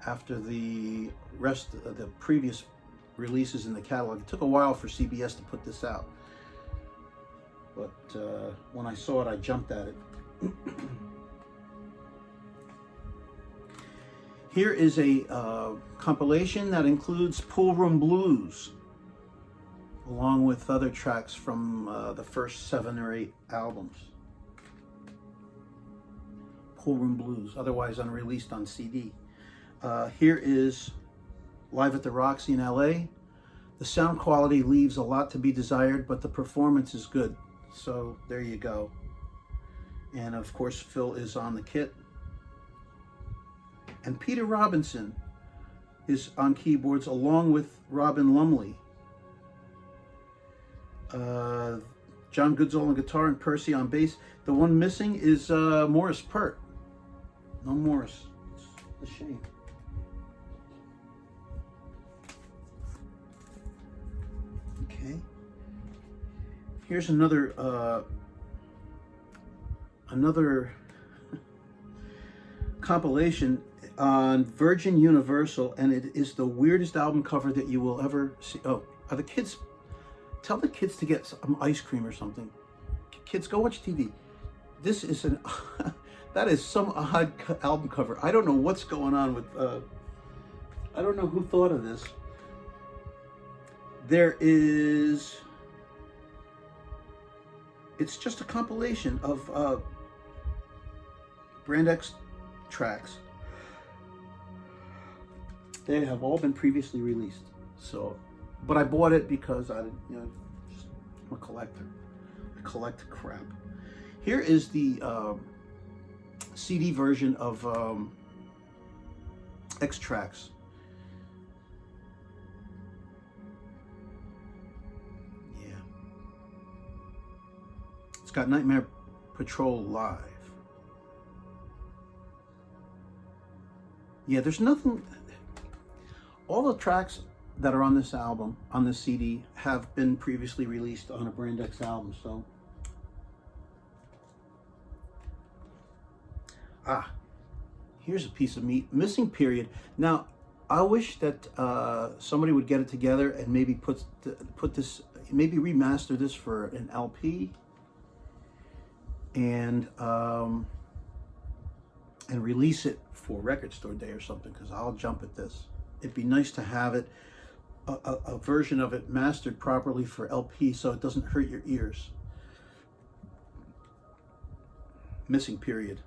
after the rest of the previous releases in the catalog. It took a while for CBS to put this out, but when I saw it, I jumped at it. Here is a compilation that includes Pool Room Blues, along with other tracks from the first 7 or 8 albums. Pool Room Blues, otherwise unreleased on CD. Here is Live at the Roxy in LA. The sound quality leaves a lot to be desired, but the performance is good. So there you go. And of course, Phil is on the kit. And Peter Robinson is on keyboards along with Robin Lumley. John Goodsall on guitar and Percy on bass. The one missing is Morris Pert. No Morris. It's a shame. Okay. Here's another compilation on Virgin Universal, and it is the weirdest album cover that you will ever see. Oh, are the kids? Tell the kids to get some ice cream or something. Kids, go watch TV. This is an that is some odd album cover. I don't know what's going on with. I don't know who thought of this. There is. It's just a compilation of Brandex tracks. They have all been previously released. So, but I bought it because I'm a collector. I collect crap. Here is the CD version of Xdx. Yeah. It's got Nightmare Patrol live. Yeah, there's nothing. All the tracks that are on this album, on this CD, have been previously released on a Brandex album, so. Here's a piece of meat. Missing Period. Now, I wish that somebody would get it together and maybe put this, maybe remaster this for an LP, and release it for Record Store Day or something, because I'll jump at this. It'd be nice to have it, a version of it mastered properly for LP so it doesn't hurt your ears. Missing Period.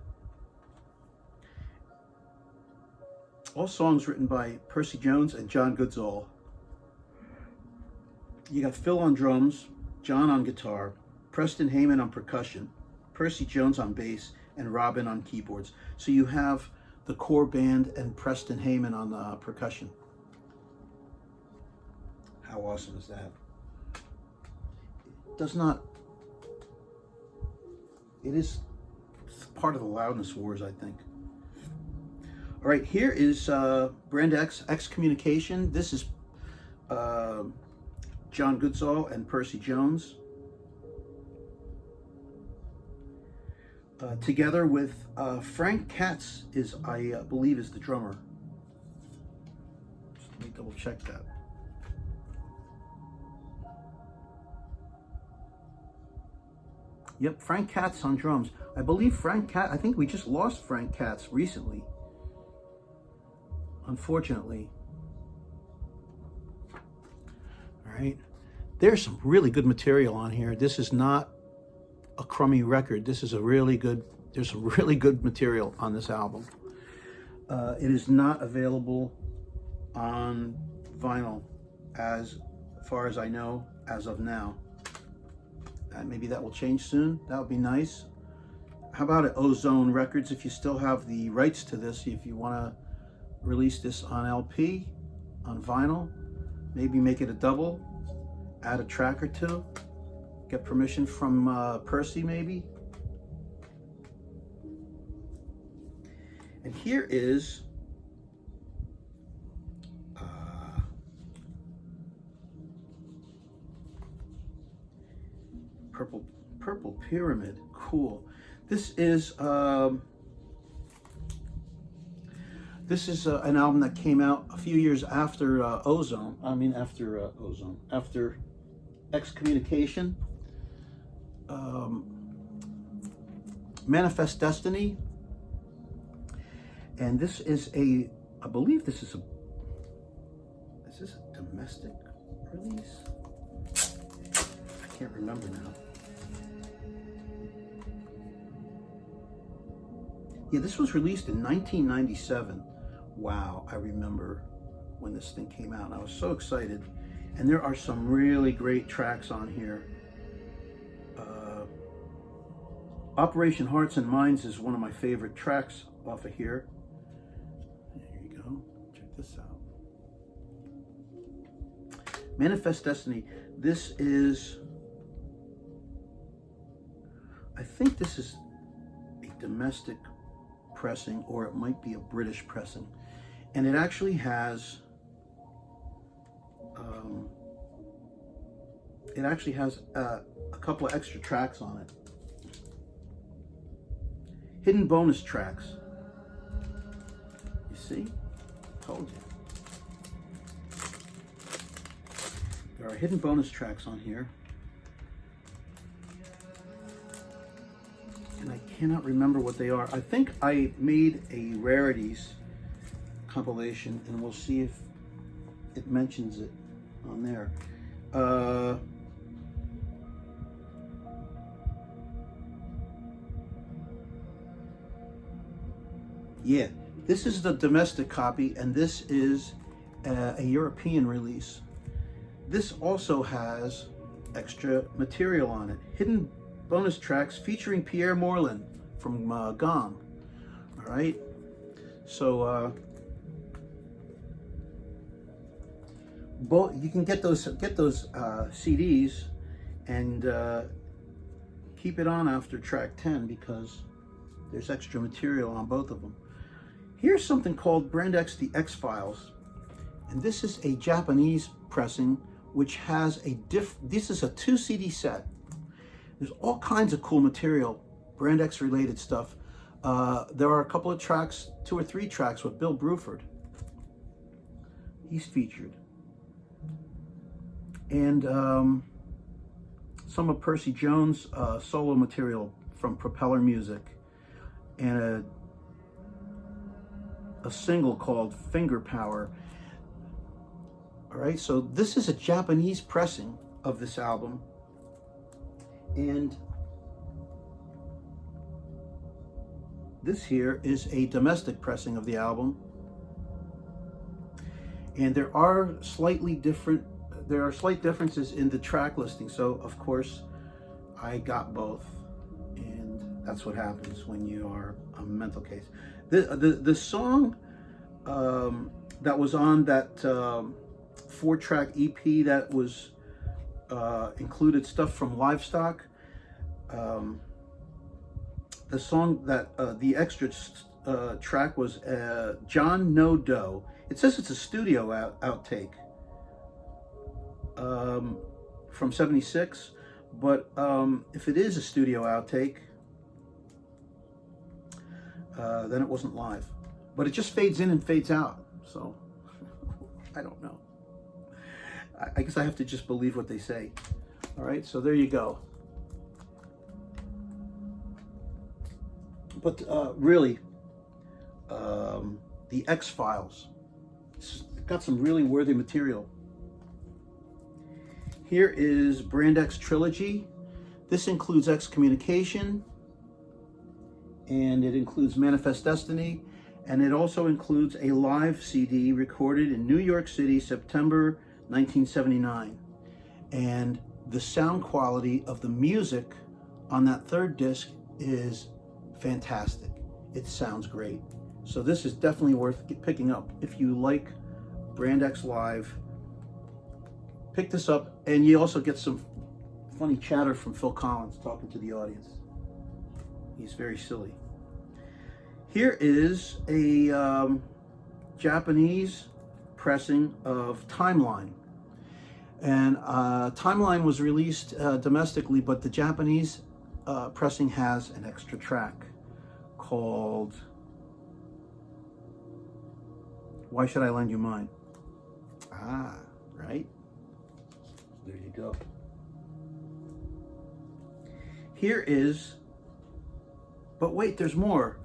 All songs written by Percy Jones and John Goodsall. You got Phil on drums, John on guitar, Preston Heyman on percussion, Percy Jones on bass, and Robin on keyboards. So you have the core band and Preston Heyman on the percussion. How awesome is that? It does not. It is part of the loudness wars, I think. All right, here is Brandex Excommunication. This is John Goodsall and Percy Jones. Together with Frank Katz is, I believe, is the drummer. Just let me double check that. Yep, Frank Katz on drums. I believe Frank Katz, I think we just lost Frank Katz recently, unfortunately. All right, there's some really good material on here. This is not a crummy record. This is a really good, there's some really good material on this album. It is not available on vinyl as far as I know as of now. Maybe that will change soon. That would be nice. How about it, Ozone Records, if you still have the rights to this, if you want to release this on LP, on vinyl, maybe make it a double, add a track or two, get permission from Percy maybe. And here is Purple Pyramid, cool. This is an album that came out a few years after after Excommunication, Manifest Destiny, and this is I believe this is a domestic release? I can't remember now. Yeah, this was released in 1997. Wow, I remember when this thing came out, and I was so excited. And there are some really great tracks on here. Operation Hearts and Minds is one of my favorite tracks off of here. There you go. Check this out. Manifest Destiny. This is, I think this is a domestic pressing, or it might be a British pressing. And it actually has a couple of extra tracks on it. Hidden bonus tracks. You see? Told you. There are hidden bonus tracks on here. And I cannot remember what they are. I think I made a rarities compilation, and we'll see if it mentions it on there. Yeah, this is the domestic copy, and this is a European release. This also has extra material on it. Hidden bonus tracks featuring Pierre Morlin from Gong. All right, so you can get those CDs and keep it on after track 10 because there's extra material on both of them. Here's something called Xdx Files, and this is a Japanese pressing which has this is a 2 CD set. There's all kinds of cool material, Brandex related stuff. There are a couple of tracks, 2 or 3 tracks with Bill Bruford. He's featured. And some of Percy Jones' solo material from Propeller Music, and a single called Finger Power. All right, so this is a Japanese pressing of this album, and this here is a domestic pressing of the album. And there are slight differences in the track listing, so of course I got both, and that's what happens when you are a mental case. The song that was on that 4-track EP that was included stuff from Livestock, the song that the extra track was John No Doe. It says it's a studio outtake from '76, but if it is a studio outtake, then it wasn't live. But it just fades in and fades out, so I don't know. I guess I have to just believe what they say. All right, so there you go. But really, the X Files, it's got some really worthy material. Here is Brandex Trilogy. This includes Excommunication, and it includes Manifest Destiny, and it also includes a live CD recorded in New York City, September 1979. And the sound quality of the music on that third disc is fantastic. It sounds great. So this is definitely worth picking up. If you like Brandex Live, pick this up, and you also get some funny chatter from Phil Collins talking to the audience. He's very silly. Here is a Japanese pressing of Timeline. And Timeline was released domestically, but the Japanese pressing has an extra track called Why Should I Lend You Mine? Ah, right? There you go. Here is, but wait, there's more.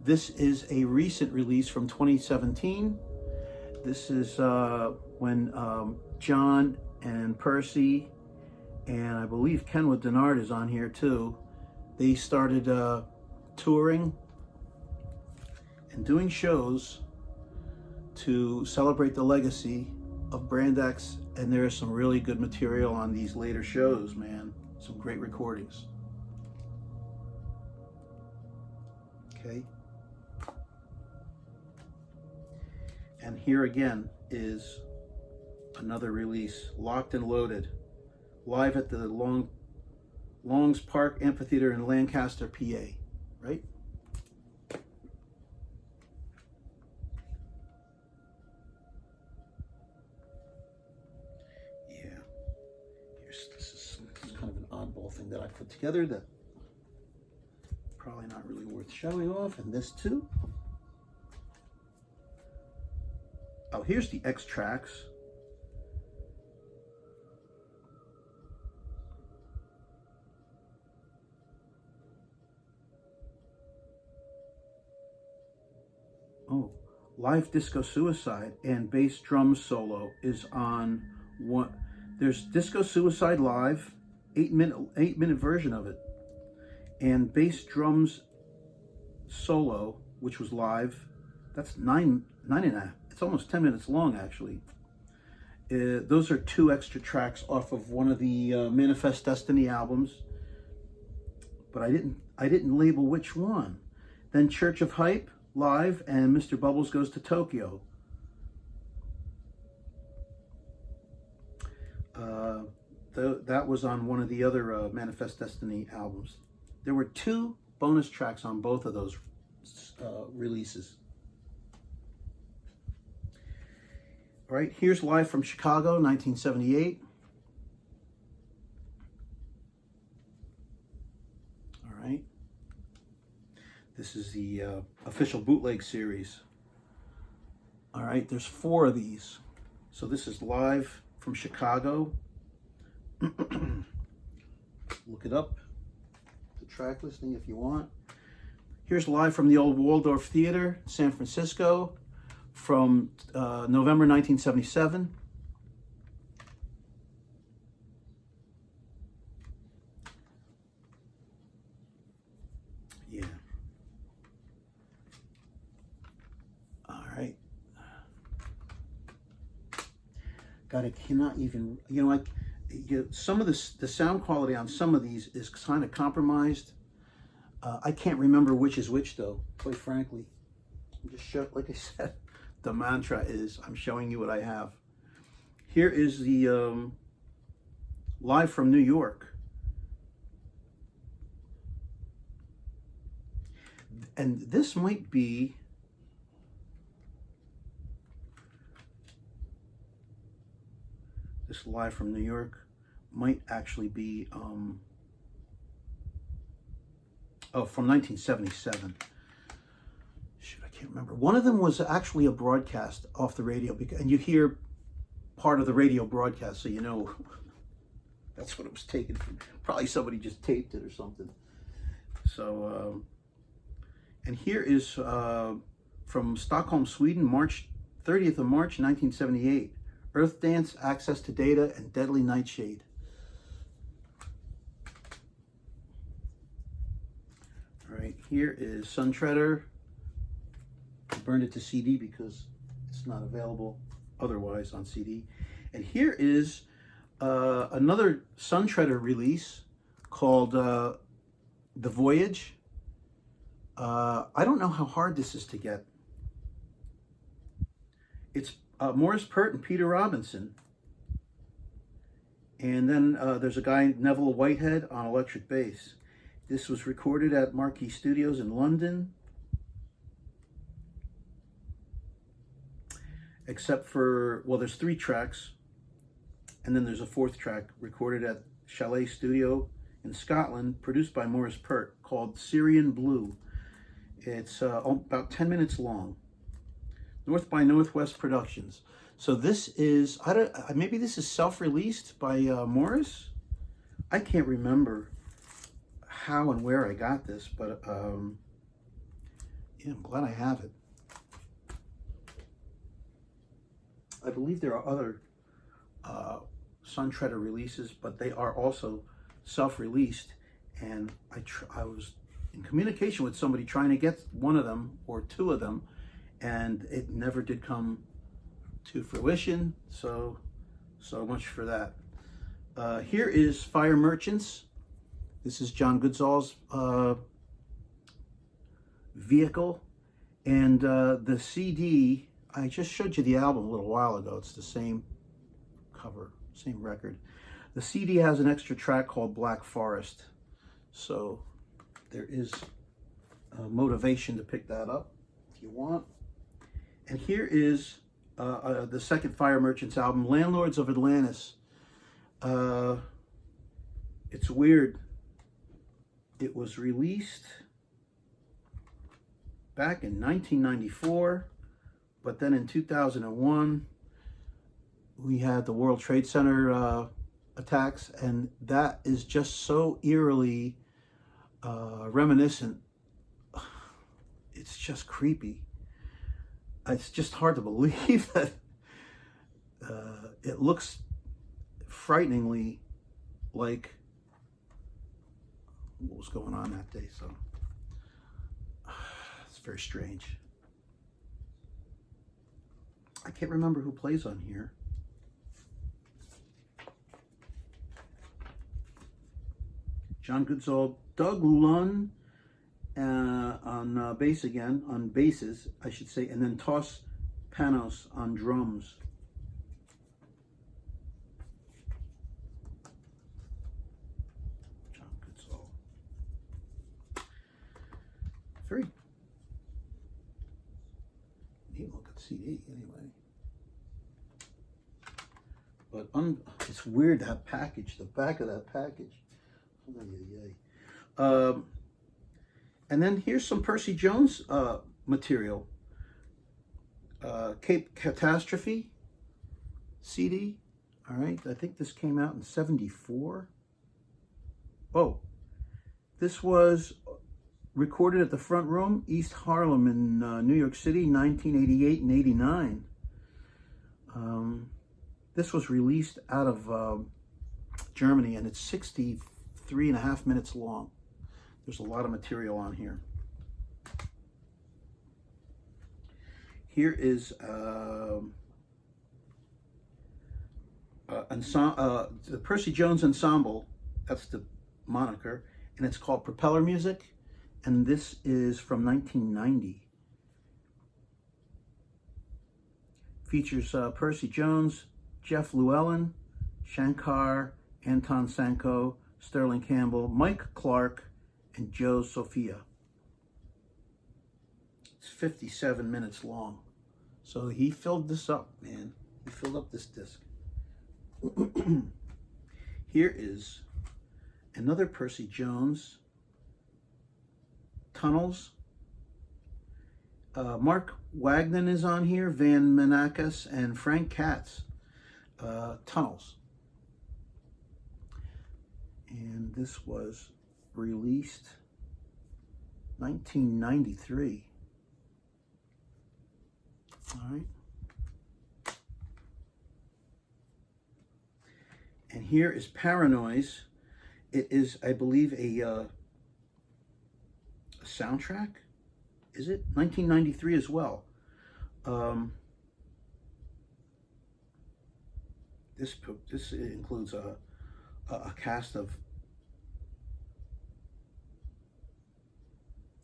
This is a recent release from 2017. This is when John and Percy, and I believe Kenwood Denard is on here too. They started touring and doing shows to celebrate the legacy of Brandex, and there's some really good material on these later shows, man. Some great recordings. Okay. And here again is another release, Locked and Loaded, live at the Longs Park Amphitheater in Lancaster, PA, right? Yeah. This is kind of an oddball thing that I put together that probably not really worth showing off, and this too. Oh, here's the X tracks. Oh, Live Disco Suicide and bass drum solo is on one. There's Disco Suicide Live, 8-minute version of it, and bass drums solo, which was live. That's nine and a half. It's almost 10 minutes long, actually. Those are 2 extra tracks off of one of the Manifest Destiny albums, but I didn't label which one. Then Church of Hype live and Mr. Bubbles Goes to Tokyo. That was on one of the other Manifest Destiny albums. There were 2 bonus tracks on both of those releases. All right, here's Live from Chicago, 1978. All right. This is the official bootleg series. All right, there's 4 of these. So this is Live from Chicago. Look it up, the track listing if you want. Here's Live from the Old Waldorf Theater, San Francisco, from November 1977. Yeah. All right. God, I cannot even, some of the sound quality on some of these is kind of compromised. I can't remember which is which, though, quite frankly. I'm just like I said, the mantra is I'm showing you what I have. Here is the Live from New York. And this might be this Live from New York might actually be from 1977. Shoot, I can't remember. One of them was actually a broadcast off the radio, and you hear part of the radio broadcast, so you know that's what it was taken from. Probably somebody just taped it or something. So, and here is from Stockholm, Sweden, March 30th of March, 1978. Earth Dance, Access to Data, and Deadly Nightshade. All right, here is Sun Treader. I burned it to CD because it's not available otherwise on CD. And here is another Sun Treader release called The Voyage. I don't know how hard this is to get. It's Morris Pert and Peter Robinson. And then there's a guy, Neville Whitehead, on electric bass. This was recorded at Marquee Studios in London. Except for, well, there's 3 tracks. And then there's a 4th track recorded at Chalet Studio in Scotland, produced by Maurice Pert, called Syrian Blue. It's about 10 minutes long. North by Northwest Productions. So this is, maybe this is self-released by Maurice? I can't remember how and where I got this, but yeah, I'm glad I have it. I believe there are other Sun Treader releases, but they are also self-released, and I was in communication with somebody trying to get one of them or two of them, and it never did come to fruition, so much for that. Here is Fire Merchants. This is John Goodsall's vehicle, and the CD, I just showed you the album a little while ago. It's the same cover, same record. The CD has an extra track called Black Forest, so there is motivation to pick that up if you want. And here is the second Fire Merchants album, Landlords of Atlantis. It's weird. It was released back in 1994, but then in 2001, we had the World Trade Center attacks, and that is just so eerily reminiscent. It's just creepy. It's just hard to believe that it looks frighteningly like what was going on that day. So it's very strange. I can't remember who plays on here. John Goodsall, Doug Lund on bass again, on basses, I should say, and then Toss Panos on drums. John Goodsall. Very neat look at CD anyway. But it's weird, that package, the back of that package. And then here's some Percy Jones material. Catastrophe Cd. All right, I think this came out in '74. Oh, this was recorded at the Front Room, East Harlem in New York City, 1988 and '89. This was released out of Germany, and it's 63.5 minutes long. There's a lot of material on here. Here is the Percy Jones Ensemble. That's the moniker, and it's called Propeller Music, and this is from 1990. Features Percy Jones, Jeff Llewellyn, Shankar, Anton Sanko, Sterling Campbell, Mike Clark, and Joe Sophia. It's 57 minutes long. So he filled this up, man. He filled up this disc. Here is another Percy Jones, Tunnels. Mark Wagner is on here, Van Menakis, and Frank Katz. Tunnels. And this was released 1993. All right. And here is Paranoise. It is, I believe, a soundtrack. Is it? 1993 as well. This includes a cast of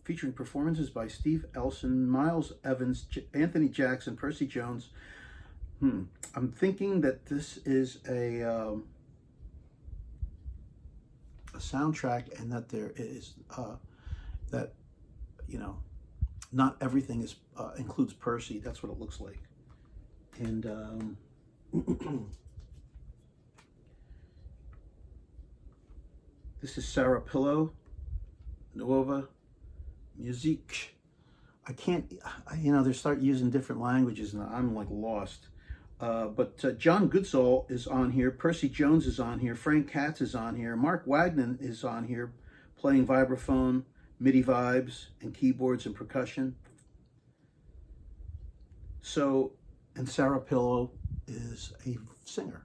featuring performances by Steve Elson, Miles Evans, Anthony Jackson, Percy Jones. I'm thinking that this is a soundtrack, and that there is that, you know, not everything is includes Percy. That's what it looks like. And This is Sarah Pillow, Nuova Musique. I can't, they start using different languages and I'm like lost. But John Goodsall is on here, Percy Jones is on here, Frank Katz is on here, Mark Wagner is on here playing vibraphone, MIDI vibes, and keyboards and percussion. So, and Sarah Pillow is a singer.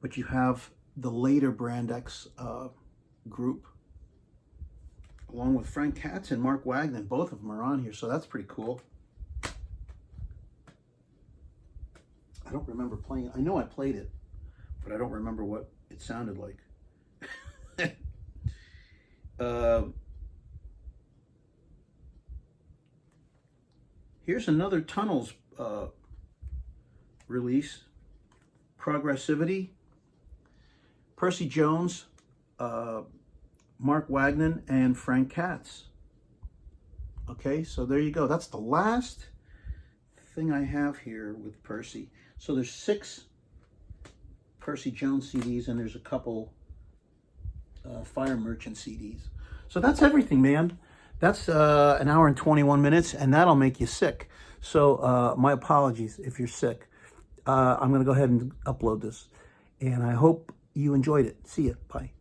But you have the later Brandex group, along with Frank Katz and Mark Wagner. Both of them are on here, so that's pretty cool. I don't remember playing. I know I played it, but I don't remember what it sounded like. Here's another Tunnels release, Progressivity. Percy Jones, Mark Wagner, and Frank Katz. Okay, so there you go. That's the last thing I have here with Percy. So there's 6 Percy Jones CDs, and there's a couple Fire Merchant CDs. So that's everything, man. That's an hour and 21 minutes, and that'll make you sick. So my apologies if you're sick. I'm going to go ahead and upload this, and I hope you enjoyed it. See ya. Bye.